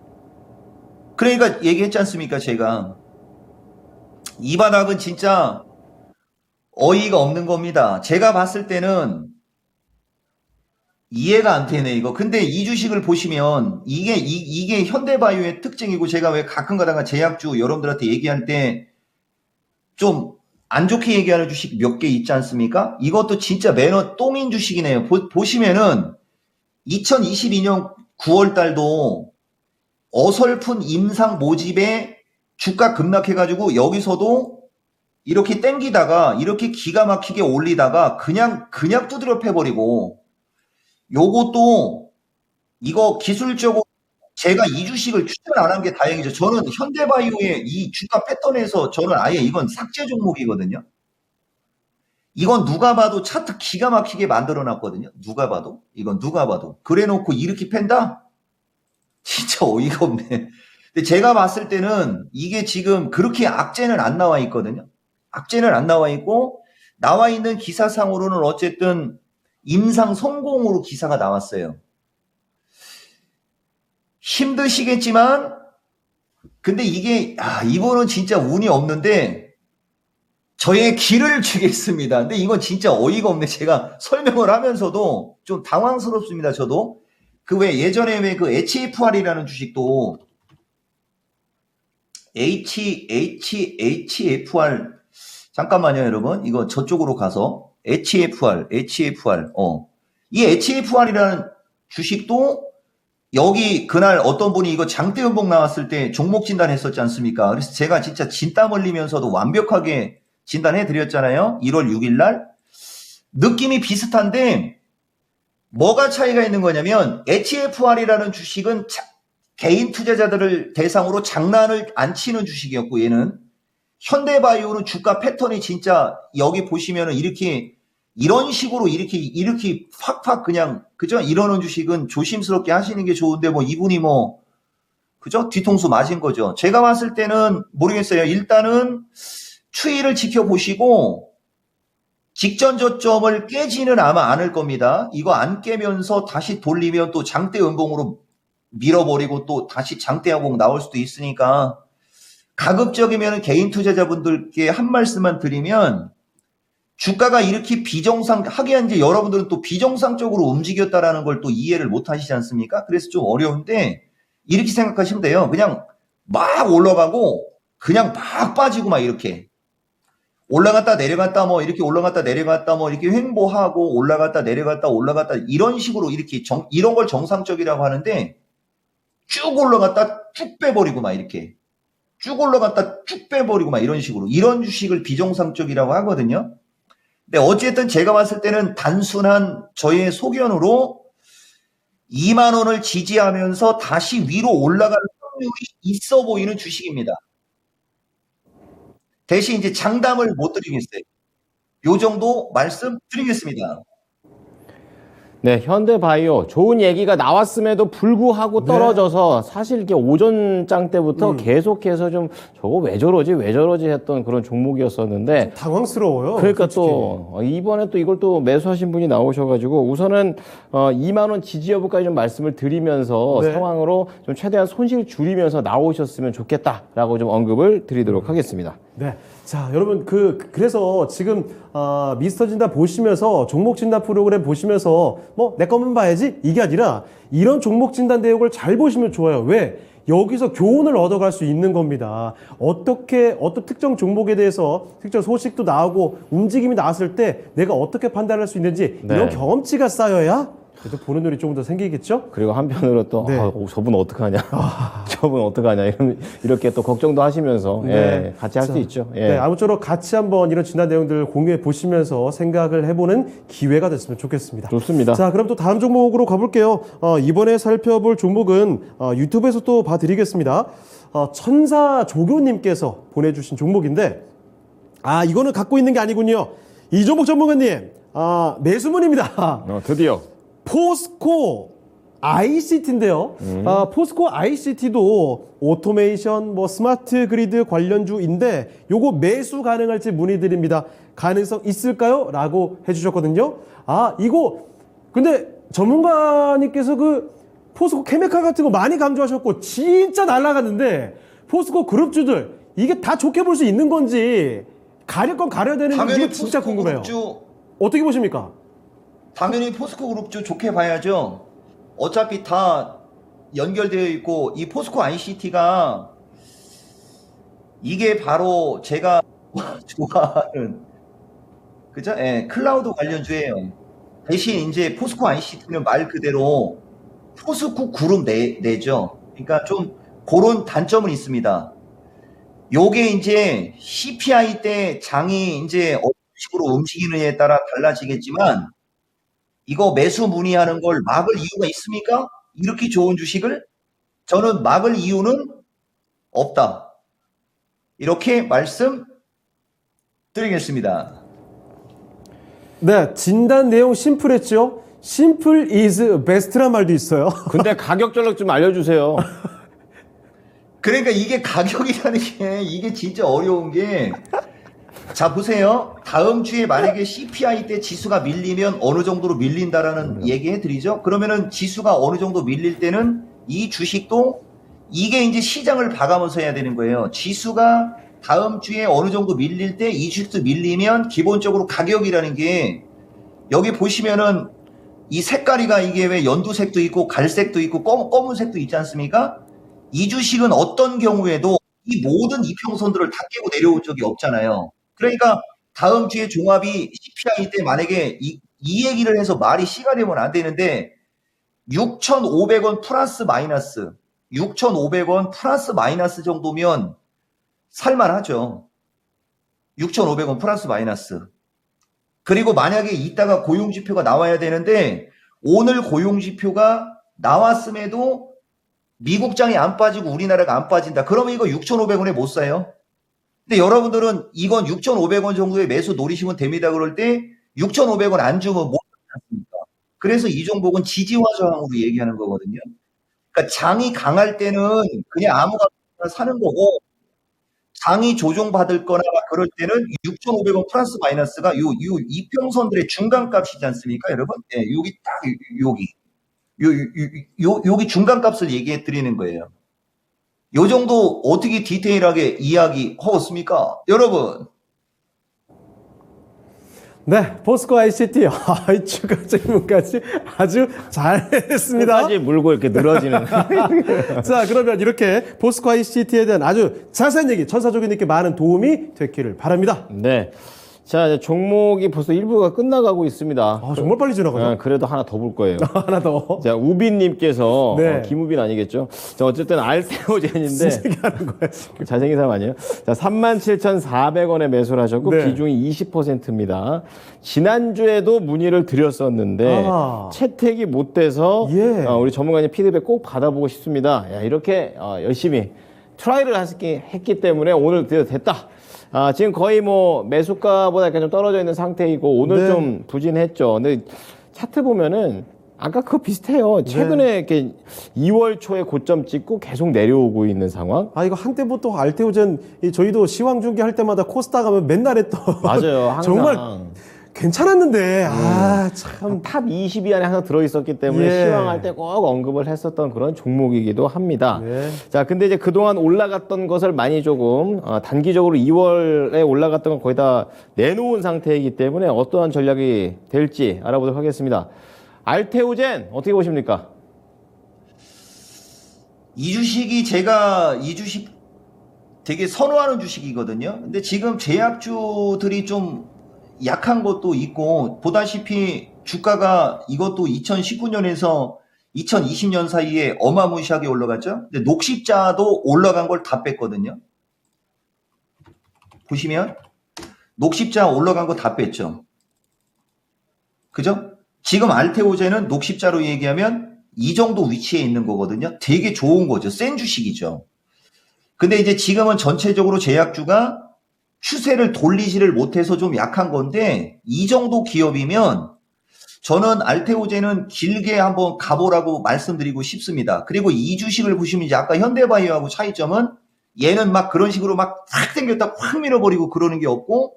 그러니까 얘기했지 않습니까, 제가. 이 바닥은 진짜 어이가 없는 겁니다. 제가 봤을 때는 이해가 안 되네, 이거. 근데 이 주식을 보시면 이게 현대바이오의 특징이고 제가 왜 가끔 가다가 제약주 여러분들한테 얘기할 때 좀 안 좋게 얘기하는 주식 몇 개 있지 않습니까? 이것도 진짜 매너 똥인 주식이네요. 보시면은 2022년 9월 달도 어설픈 임상 모집에 주가 급락해가지고 여기서도 이렇게 땡기다가 이렇게 기가 막히게 올리다가 그냥 두드려 패버리고 요것도 이거 기술적으로 제가 이 주식을 추천 안 한 게 다행이죠. 저는 현대바이오의 이 주가 패턴에서 저는 아예 이건 삭제 종목이거든요. 이건 누가 봐도 차트 기가 막히게 만들어 놨거든요. 누가 봐도. 이건 누가 봐도. 그래 놓고 이렇게 팬다? 진짜 어이가 없네. 근데 제가 봤을 때는 이게 지금 그렇게 악재는 안 나와 있거든요. 악재는 안 나와 있고 나와 있는 기사상으로는 어쨌든 임상 성공으로 기사가 나왔어요. 힘드시겠지만 근데 이게 이거는 진짜 운이 없는데 저의 기를 주겠습니다. 근데 이건 진짜 어이가 없네. 제가 설명을 하면서도 좀 당황스럽습니다. 저도 그 왜 예전에 왜 그 HFR이라는 주식도 HFR 잠깐만요, 여러분. 이거 저쪽으로 가서 HFR 이 HFR이라는 주식도 여기 그날 어떤 분이 이거 장대연봉 나왔을 때 종목 진단했었지 않습니까? 그래서 제가 진짜 진땀 흘리면서도 완벽하게 진단해 드렸잖아요. 1월 6일 날. 느낌이 비슷한데 뭐가 차이가 있는 거냐면 HFR이라는 주식은 개인 투자자들을 대상으로 장난을 안 치는 주식이었고 얘는 현대바이오는 주가 패턴이 진짜 여기 보시면은 이렇게 이런 식으로 이렇게 팍팍 그냥 그죠? 이러는 주식은 조심스럽게 하시는 게 좋은데 뭐 이분이 뭐 그죠? 뒤통수 맞은 거죠. 제가 봤을 때는 모르겠어요. 일단은 추이를 지켜보시고 직전 저점을 깨지는 아마 않을 겁니다. 이거 안 깨면서 다시 돌리면 또 장대 연봉으로 밀어버리고 또 다시 장대 연봉 나올 수도 있으니까 가급적이면 개인 투자자분들께 한 말씀만 드리면 주가가 이렇게 하긴 이제 여러분들은 또 비정상적으로 움직였다라는 걸 또 이해를 못 하시지 않습니까? 그래서 좀 어려운데 이렇게 생각하시면 돼요. 그냥 막 올라가고 그냥 막 빠지고 막 이렇게 올라갔다 내려갔다 뭐 이렇게 올라갔다 내려갔다 뭐 이렇게 횡보하고 올라갔다 내려갔다 이런 식으로 이렇게 이런 걸 정상적이라고 하는데 쭉 올라갔다 쭉 빼버리고 막 이렇게 쭉 올라갔다 쭉 빼버리고 막 이런 식으로 이런 주식을 비정상적이라고 하거든요. 근데 어쨌든 제가 봤을 때는 단순한 저의 소견으로 2만 원을 지지하면서 다시 위로 올라갈 확률이 있어 보이는 주식입니다. 대신 이제 장담을 못 드리겠어요. 요 정도 말씀드리겠습니다. 네, 현대바이오 좋은 얘기가 나왔음에도 불구하고 떨어져서 사실 이렇게 오전장 때부터 계속해서 좀 저거 왜 저러지 했던 그런 종목이었었는데 당황스러워요. 그러니까 솔직히. 또 이번에 또 이걸 또 매수하신 분이 나오셔가지고 우선은 2만 원 지지 여부까지 좀 말씀을 드리면서 네. 상황으로 좀 최대한 손실 줄이면서 나오셨으면 좋겠다라고 좀 언급을 드리도록 하겠습니다. 네. 자, 여러분, 그래서 지금, 미스터 진단 보시면서, 종목 진단 프로그램 보시면서, 내 것만 봐야지? 이게 아니라, 이런 종목 진단 내용을 잘 보시면 좋아요. 왜? 여기서 교훈을 얻어갈 수 있는 겁니다. 어떤 특정 종목에 대해서 특정 소식도 나오고, 움직임이 나왔을 때, 내가 어떻게 판단할 수 있는지, 네. 이런 경험치가 쌓여야, 그래도 보는 눈이 조금 더 생기겠죠? 그리고 한편으로 또 네. 저분 어떡하냐 저분 어떡하냐 이렇게 또 걱정도 하시면서 예, 같이 할 수 있죠. 예. 네, 아무쪼록 같이 한번 이런 진단 내용들을 공유해 보시면서 생각을 해보는 기회가 됐으면 좋겠습니다. 좋습니다. 자, 그럼 또 다음 종목으로 가볼게요. 이번에 살펴볼 종목은 유튜브에서 또 봐드리겠습니다. 천사조교님께서 보내주신 종목인데, 이거는 갖고 있는 게 아니군요. 이 종목 전문가님, 매수문입니다. 드디어. 포스코 ICT인데요. 포스코 ICT도 오토메이션, 스마트 그리드 관련주인데 요거 매수 가능할지 문의드립니다. 가능성 있을까요? 라고 해주셨거든요. 이거 근데 전문가님께서 포스코 케미칼 같은 거 많이 강조하셨고 진짜 날아갔는데 포스코 그룹주들 이게 다 좋게 볼 수 있는 건지 가릴 건 가려야 되는지 이게 진짜 포스코 궁금해요. 그룹주, 어떻게 보십니까? 당연히 포스코 그룹주 좋게 봐야죠. 어차피 다 연결되어 있고 이 포스코 ICT가 이게 바로 제가 좋아하는 그죠? 예, 클라우드 관련주예요. 대신 이제 포스코 ICT는 말 그대로 포스코 그룹 내죠. 그러니까 좀 그런 단점은 있습니다. 요게 이제 CPI 때 장이 이제 어떤 식으로 움직이느냐에 따라 달라지겠지만 이거 매수 문의하는 걸 막을 이유가 있습니까? 이렇게 좋은 주식을? 저는 막을 이유는 없다. 이렇게 말씀드리겠습니다. 네, 진단 내용 심플했죠? 심플 is best란 말도 있어요. 근데 가격 전략 좀 알려주세요. 그러니까 이게 가격이라는 게 이게 진짜 어려운 게 자 보세요. 다음 주에 만약에 CPI 때 지수가 밀리면 어느 정도로 밀린다라는 얘기 해드리죠. 그러면은 지수가 어느 정도 밀릴 때는 이 주식도 이게 이제 시장을 봐가면서 해야 되는 거예요. 지수가 다음 주에 어느 정도 밀릴 때 이 주식도 밀리면 기본적으로 가격이라는 게 여기 보시면은 이 색깔이가 이게 왜 연두색도 있고 갈색도 있고 검은색도 있지 않습니까? 이 주식은 어떤 경우에도 이 모든 이평선들을 다 깨고 내려온 적이 없잖아요. 그러니까 다음 주에 종합이 CPI 때 만약에 이 얘기를 해서 말이 씨가 되면 안 되는데 6,500원 플러스 마이너스 6,500원 플러스 마이너스 정도면 살만하죠. 6,500원 플러스 마이너스. 그리고 만약에 이따가 고용지표가 나와야 되는데 오늘 고용지표가 나왔음에도 미국장이 안 빠지고 우리나라가 안 빠진다. 그러면 이거 6,500원에 못 사요. 근데 여러분들은 이건 6,500원 정도의 매수 노리시면 됩니다. 그럴 때 6,500원 안 주면 못 사지 않습니까? 그래서 이 종목은 지지와 저항으로 얘기하는 거거든요. 그러니까 장이 강할 때는 그냥 아무거나 사는 거고 장이 조정받을 거나 그럴 때는 6,500원 플러스 마이너스가 요 이평선들의 중간값이지 않습니까, 여러분? 예, 여기 딱 여기 중간값을 얘기해 드리는 거예요. 요 정도 어떻게 디테일하게 이야기 하겠습니까? 여러분. 네, 포스코 ICT 추가 질문까지 아주 잘했습니다. 끝까지 물고 이렇게 늘어지는. 자, 그러면 이렇게 포스코 ICT에 대한 아주 자세한 얘기, 천사조교님께 많은 도움이 됐기를 바랍니다. 네. 자, 이제 종목이 벌써 1부가 끝나가고 있습니다. 아, 정말 빨리 지나가죠? 그래도 하나 더 볼 거예요. 하나 더. 자, 우빈님께서 네. 김우빈 아니겠죠? 자, 어쨌든 알테오젠인데 얘기하는 거야, 지금. 잘생긴 사람 아니에요? 자, 37,400원에 매수를 하셨고 네. 비중이 20%입니다. 지난주에도 문의를 드렸었는데 아. 채택이 못 돼서 예. 우리 전문가님 피드백 꼭 받아보고 싶습니다. 야, 이렇게 열심히 트라이를 했기 때문에 오늘 드디어 됐다. 지금 거의 뭐 매수가보다 약간 좀 떨어져 있는 상태이고 오늘 네. 좀 부진했죠. 근데 차트 보면은 아까 그거 비슷해요. 최근에 이렇게 2월 초에 고점 찍고 계속 내려오고 있는 상황. 아, 이거 한때부터 알테오젠, 저희도 시황 중계할 때마다 코스닥 가면 맨날 했던. 맞아요. 항상. 정말 괜찮았는데, 참. 탑 20위 안에 항상 들어있었기 때문에 예. 시황할 때 꼭 언급을 했었던 그런 종목이기도 합니다. 네. 자, 근데 이제 그동안 올라갔던 것을 많이 조금 단기적으로 2월에 올라갔던 건 거의 다 내놓은 상태이기 때문에 어떠한 전략이 될지 알아보도록 하겠습니다. 알테오젠 어떻게 보십니까? 이 주식이 제가 이 주식 되게 선호하는 주식이거든요. 근데 지금 제약주들이 좀 약한 것도 있고 보다시피 주가가 이것도 2019년에서 2020년 사이에 어마무시하게 올라갔죠. 근데 녹십자도 올라간 걸 다 뺐거든요. 보시면 녹십자 올라간 거 다 뺐죠. 그죠? 지금 알테오젠은 녹십자로 얘기하면 이 정도 위치에 있는 거거든요. 되게 좋은 거죠. 센 주식이죠. 근데 이제 지금은 전체적으로 제약주가 추세를 돌리지를 못해서 좀 약한 건데 이 정도 기업이면 저는 알테오젠은 길게 한번 가보라고 말씀드리고 싶습니다. 그리고 이 주식을 보시면 이제 아까 현대바이오하고 차이점은 얘는 막 그런 식으로 막 탁 당겼다 확 밀어버리고 그러는 게 없고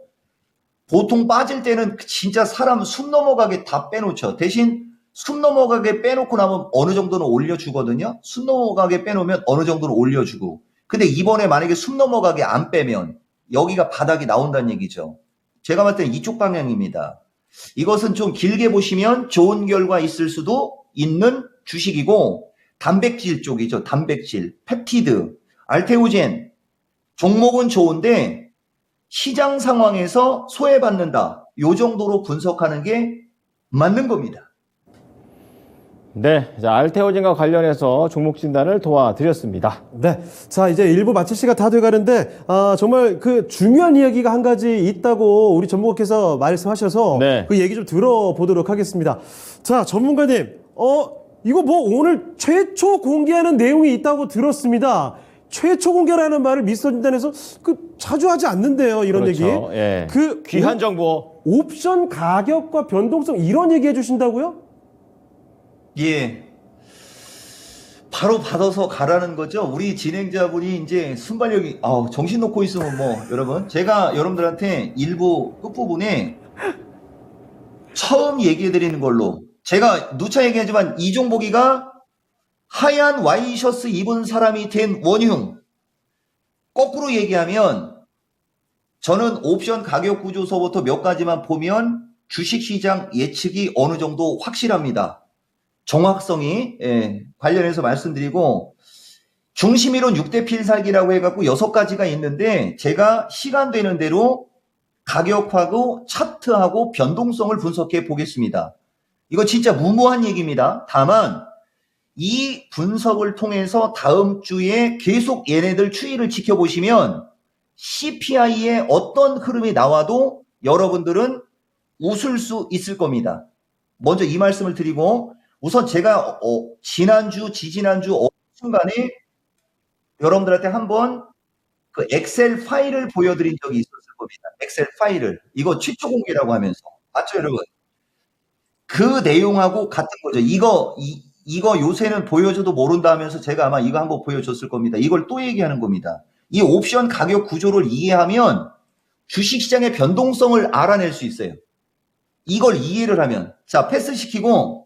보통 빠질 때는 진짜 사람 숨 넘어가게 다 빼놓죠. 대신 숨 넘어가게 빼놓고 나면 어느 정도는 올려주거든요. 숨 넘어가게 빼놓으면 어느 정도는 올려주고. 근데 이번에 만약에 숨 넘어가게 안 빼면 여기가 바닥이 나온다는 얘기죠. 제가 봤을 때는 이쪽 방향입니다. 이것은 좀 길게 보시면 좋은 결과 있을 수도 있는 주식이고 단백질 쪽이죠. 단백질, 펩티드, 알테오젠 종목은 좋은데 시장 상황에서 소외받는다. 요 정도로 분석하는 게 맞는 겁니다. 네, 자, 알테오진과 관련해서 종목 진단을 도와드렸습니다. 네. 자, 이제 1부 마칠 시간 다 돼가는데, 정말 그 중요한 이야기가 한 가지 있다고 우리 전문가께서 말씀하셔서 네. 그 얘기 좀 들어보도록 하겠습니다. 자, 전문가님, 이거 뭐 오늘 최초 공개하는 내용이 있다고 들었습니다. 최초 공개라는 말을 미스터진단에서 자주 하지 않는데요, 이런 그렇죠. 얘기. 예. 귀한 정보. 옵션 가격과 변동성 이런 얘기 해주신다고요? 예. 바로 받아서 가라는 거죠. 우리 진행자분이 이제 순발력이, 정신 놓고 있으면 뭐, 여러분. 제가 여러분들한테 일부 끝부분에 처음 얘기해드리는 걸로. 제가 누차 얘기하지만 이종복이가 하얀 와이셔츠 입은 사람이 된 원흉. 거꾸로 얘기하면 저는 옵션 가격 구조서부터 몇 가지만 보면 주식시장 예측이 어느 정도 확실합니다. 정확성이 관련해서 말씀드리고 중심이론 6대 필살기라고 해갖고 6가지가 있는데 제가 시간 되는 대로 가격하고 차트하고 변동성을 분석해 보겠습니다. 이거 진짜 무모한 얘기입니다. 다만 이 분석을 통해서 다음 주에 계속 얘네들 추이를 지켜보시면 CPI에 어떤 흐름이 나와도 여러분들은 웃을 수 있을 겁니다. 먼저 이 말씀을 드리고 우선 제가 지난주, 지지난주 어느 순간에 여러분들한테 한번 그 엑셀 파일을 보여드린 적이 있었을 겁니다. 엑셀 파일을. 이거 최초 공개라고 하면서. 맞죠, 여러분? 그 내용하고 같은 거죠. 이거 요새는 보여줘도 모른다 하면서 제가 아마 이거 한번 보여줬을 겁니다. 이걸 또 얘기하는 겁니다. 이 옵션 가격 구조를 이해하면 주식시장의 변동성을 알아낼 수 있어요. 이걸 이해를 하면. 자, 패스시키고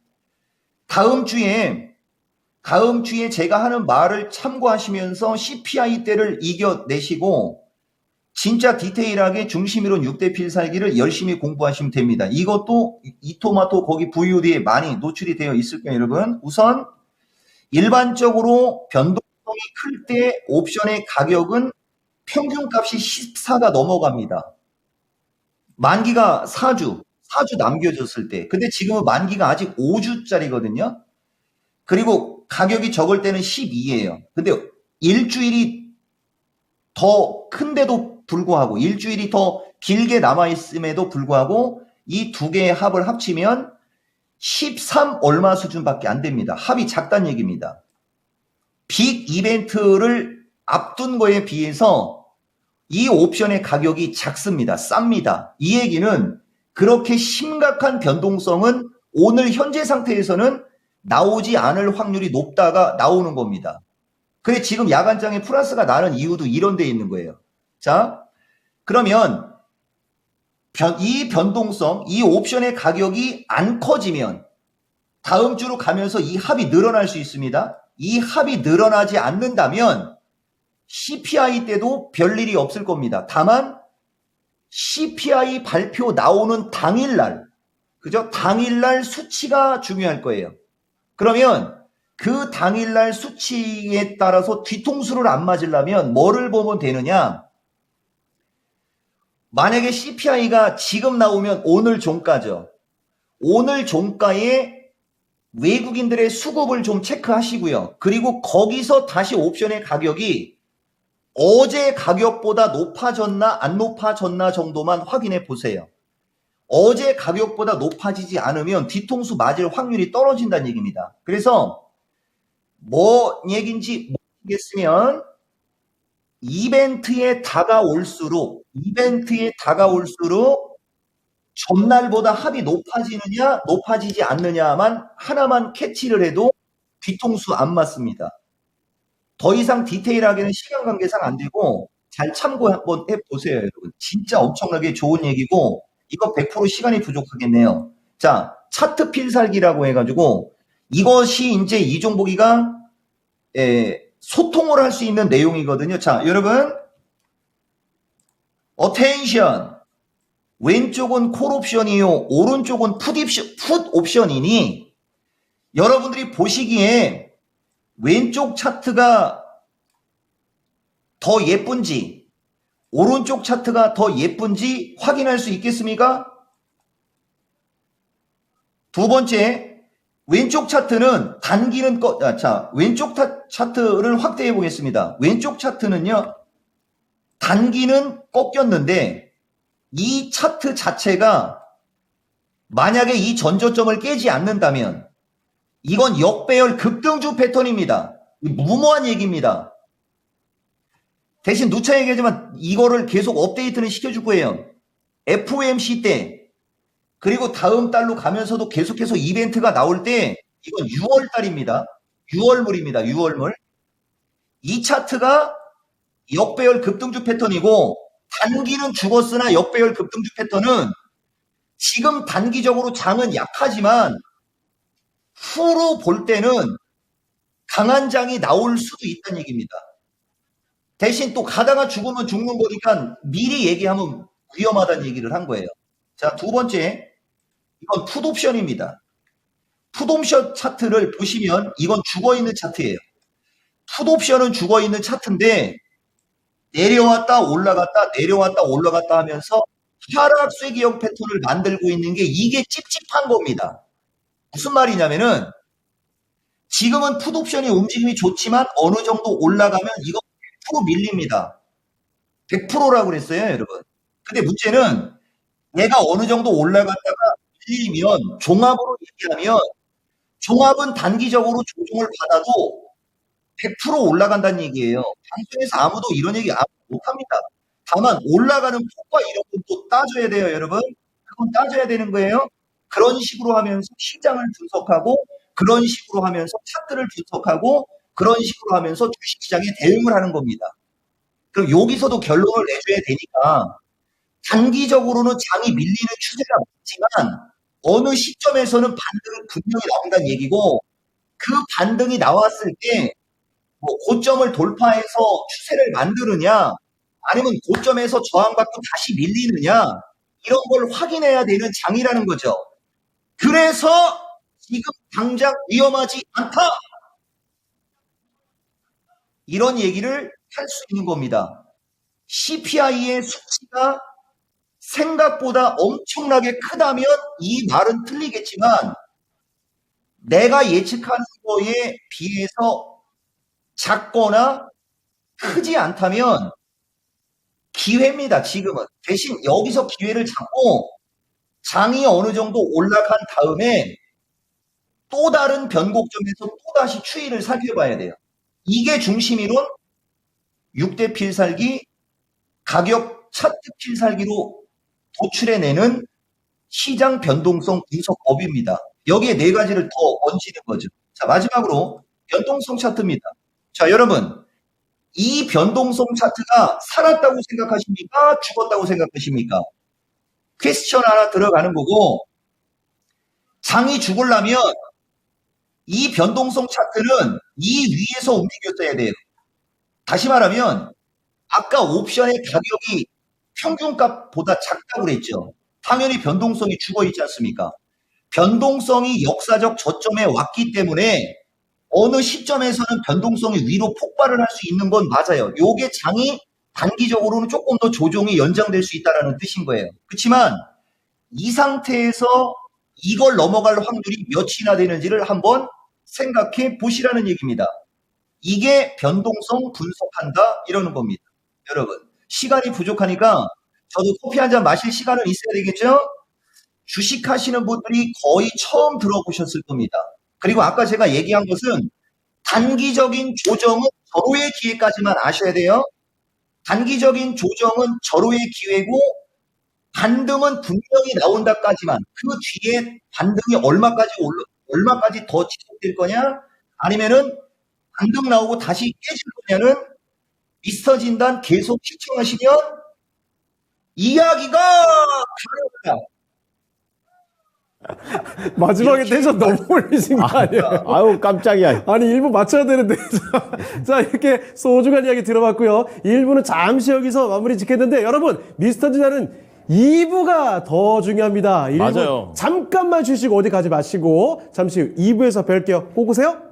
다음 주에 제가 하는 말을 참고하시면서 CPI 때를 이겨내시고 진짜 디테일하게 중심이론 6대 필살기를 열심히 공부하시면 됩니다. 이것도 이토마토 거기 VOD에 많이 노출이 되어 있을 거예요, 여러분. 우선 일반적으로 변동성이 클 때 옵션의 가격은 평균값이 14가 넘어갑니다. 만기가 4주 남겨졌을 때. 근데 지금은 만기가 아직 5주짜리거든요. 그리고 가격이 적을 때는 12예요. 근데 일주일이 더 큰데도 불구하고 일주일이 더 길게 남아있음에도 불구하고 이 두 개의 합을 합치면 13 얼마 수준밖에 안 됩니다. 합이 작다는 얘기입니다. 빅 이벤트를 앞둔 거에 비해서 이 옵션의 가격이 작습니다. 쌉니다. 이 얘기는 그렇게 심각한 변동성은 오늘 현재 상태에서는 나오지 않을 확률이 높다가 나오는 겁니다. 그래 지금 야간장에 플러스가 나는 이유도 이런 데 있는 거예요. 자, 그러면 이 변동성, 이 옵션의 가격이 안 커지면 다음 주로 가면서 이 합이 늘어날 수 있습니다. 이 합이 늘어나지 않는다면 CPI 때도 별일이 없을 겁니다. 다만 CPI 발표 나오는 당일날, 그죠? 당일날 수치가 중요할 거예요. 그러면 그 당일날 수치에 따라서 뒤통수를 안 맞으려면 뭐를 보면 되느냐? 만약에 CPI가 지금 나오면 오늘 종가죠. 오늘 종가에 외국인들의 수급을 좀 체크하시고요. 그리고 거기서 다시 옵션의 가격이 어제 가격보다 높아졌나 안 높아졌나 정도만 확인해 보세요. 어제 가격보다 높아지지 않으면 뒤통수 맞을 확률이 떨어진다는 얘기입니다. 그래서 뭐 얘기인지 모르겠으면 이벤트에 다가올수록 전날보다 합이 높아지느냐 높아지지 않느냐만 하나만 캐치를 해도 뒤통수 안 맞습니다. 더 이상 디테일하게는 시간 관계상 안 되고 잘 참고 한번 해보세요, 여러분. 진짜 엄청나게 좋은 얘기고 이거 100% 시간이 부족하겠네요. 자, 차트 필살기라고 해가지고 이것이 이제 이종복이가 소통을 할 수 있는 내용이거든요. 자, 여러분 어텐션. 왼쪽은 콜 옵션이요. 오른쪽은 풋 옵션이니 여러분들이 보시기에 왼쪽 차트가 더 예쁜지 오른쪽 차트가 더 예쁜지 확인할 수 있겠습니까? 두 번째, 왼쪽 차트는 단기는 왼쪽 차트를 확대해 보겠습니다. 왼쪽 차트는요, 단기는 꺾였는데 이 차트 자체가 만약에 이 전저점을 깨지 않는다면 이건 역배열 급등주 패턴입니다. 무모한 얘기입니다. 대신 누차 얘기하지만 이거를 계속 업데이트는 시켜줄 거예요. FOMC 때 그리고 다음 달로 가면서도 계속해서 이벤트가 나올 때 이건 6월 달입니다. 6월물입니다. 6월물. 이 차트가 역배열 급등주 패턴이고 단기는 죽었으나 역배열 급등주 패턴은 지금 단기적으로 장은 약하지만 후로 볼 때는 강한 장이 나올 수도 있다는 얘기입니다. 대신 또 가다가 죽으면 죽는 거니까 미리 얘기하면 위험하다는 얘기를 한 거예요. 자, 두 번째, 이건 풋옵션입니다. 풋옵션 차트를 보시면 이건 죽어있는 차트예요. 풋옵션은 죽어있는 차트인데 내려왔다 올라갔다 내려왔다 올라갔다 하면서 하락 쇠기형 패턴을 만들고 있는 게 이게 찝찝한 겁니다. 무슨 말이냐면은 지금은 풋옵션이 움직임이 좋지만 어느 정도 올라가면 이거 100% 밀립니다. 100%라고 그랬어요, 여러분. 근데 문제는 얘가 어느 정도 올라갔다가 밀리면 종합으로 얘기하면 종합은 단기적으로 조정을 받아도 100% 올라간다는 얘기예요. 방송에서 아무도 이런 얘기 못합니다. 다만 올라가는 폭과 이런 건 또 따져야 돼요, 여러분. 그건 따져야 되는 거예요. 그런 식으로 하면서 시장을 분석하고 그런 식으로 하면서 차트를 분석하고 그런 식으로 하면서 주식시장에 대응을 하는 겁니다. 그럼 여기서도 결론을 내줘야 되니까 단기적으로는 장이 밀리는 추세가 있지만 어느 시점에서는 반등이 분명히 나온다는 얘기고 그 반등이 나왔을 때 뭐 고점을 돌파해서 추세를 만드느냐 아니면 고점에서 저항받고 다시 밀리느냐 이런 걸 확인해야 되는 장이라는 거죠. 그래서 지금 당장 위험하지 않다. 이런 얘기를 할 수 있는 겁니다. CPI의 수치가 생각보다 엄청나게 크다면 이 말은 틀리겠지만 내가 예측하는 거에 비해서 작거나 크지 않다면 기회입니다. 지금은. 대신 여기서 기회를 잡고 장이 어느 정도 올라간 다음에 또 다른 변곡점에서 또다시 추이를 살펴봐야 돼요. 이게 중심이론 6대 필살기 가격 차트 필살기로 도출해내는 시장 변동성 분석법입니다. 여기에 네 가지를 더 얹히는 거죠. 자, 마지막으로 변동성 차트입니다. 자, 여러분, 이 변동성 차트가 살았다고 생각하십니까? 죽었다고 생각하십니까? 퀘스천 하나 들어가는 거고, 장이 죽으려면 이 변동성 차트는 이 위에서 움직였어야 돼요. 다시 말하면 아까 옵션의 가격이 평균값보다 작다고 그랬죠. 당연히 변동성이 죽어 있지 않습니까? 변동성이 역사적 저점에 왔기 때문에 어느 시점에서는 변동성이 위로 폭발을 할 수 있는 건 맞아요. 요게 장이 단기적으로는 조금 더 조정이 연장될 수 있다는 뜻인 거예요. 그렇지만 이 상태에서 이걸 넘어갈 확률이 몇이나 되는지를 한번 생각해 보시라는 얘기입니다. 이게 변동성 분석한다 이러는 겁니다. 여러분, 시간이 부족하니까 저도 커피 한 잔 마실 시간은 있어야 되겠죠? 주식하시는 분들이 거의 처음 들어보셨을 겁니다. 그리고 아까 제가 얘기한 것은 단기적인 조정은 절호의 기회까지만 아셔야 돼요. 단기적인 조정은 절호의 기회고 반등은 분명히 나온다까지만 그 뒤에 반등이 얼마까지 더 지속될 거냐 아니면은 반등 나오고 다시 깨질 거냐는 미스터 진단 계속 시청하시면 이야기가 가능합니다. 마지막에 텐션 너무 올리신 거 아니에요? 아유, 깜짝이야. 아니 1부 맞춰야 되는데 자 이렇게 소중한 이야기 들어봤고요. 1부는 잠시 여기서 마무리 짓겠는데 여러분 미스터 진단은 2부가 더 중요합니다. 1부 맞아요. 잠깐만 쉬시고 어디 가지 마시고 잠시 후 2부에서 뵐게요. 꼭 오세요.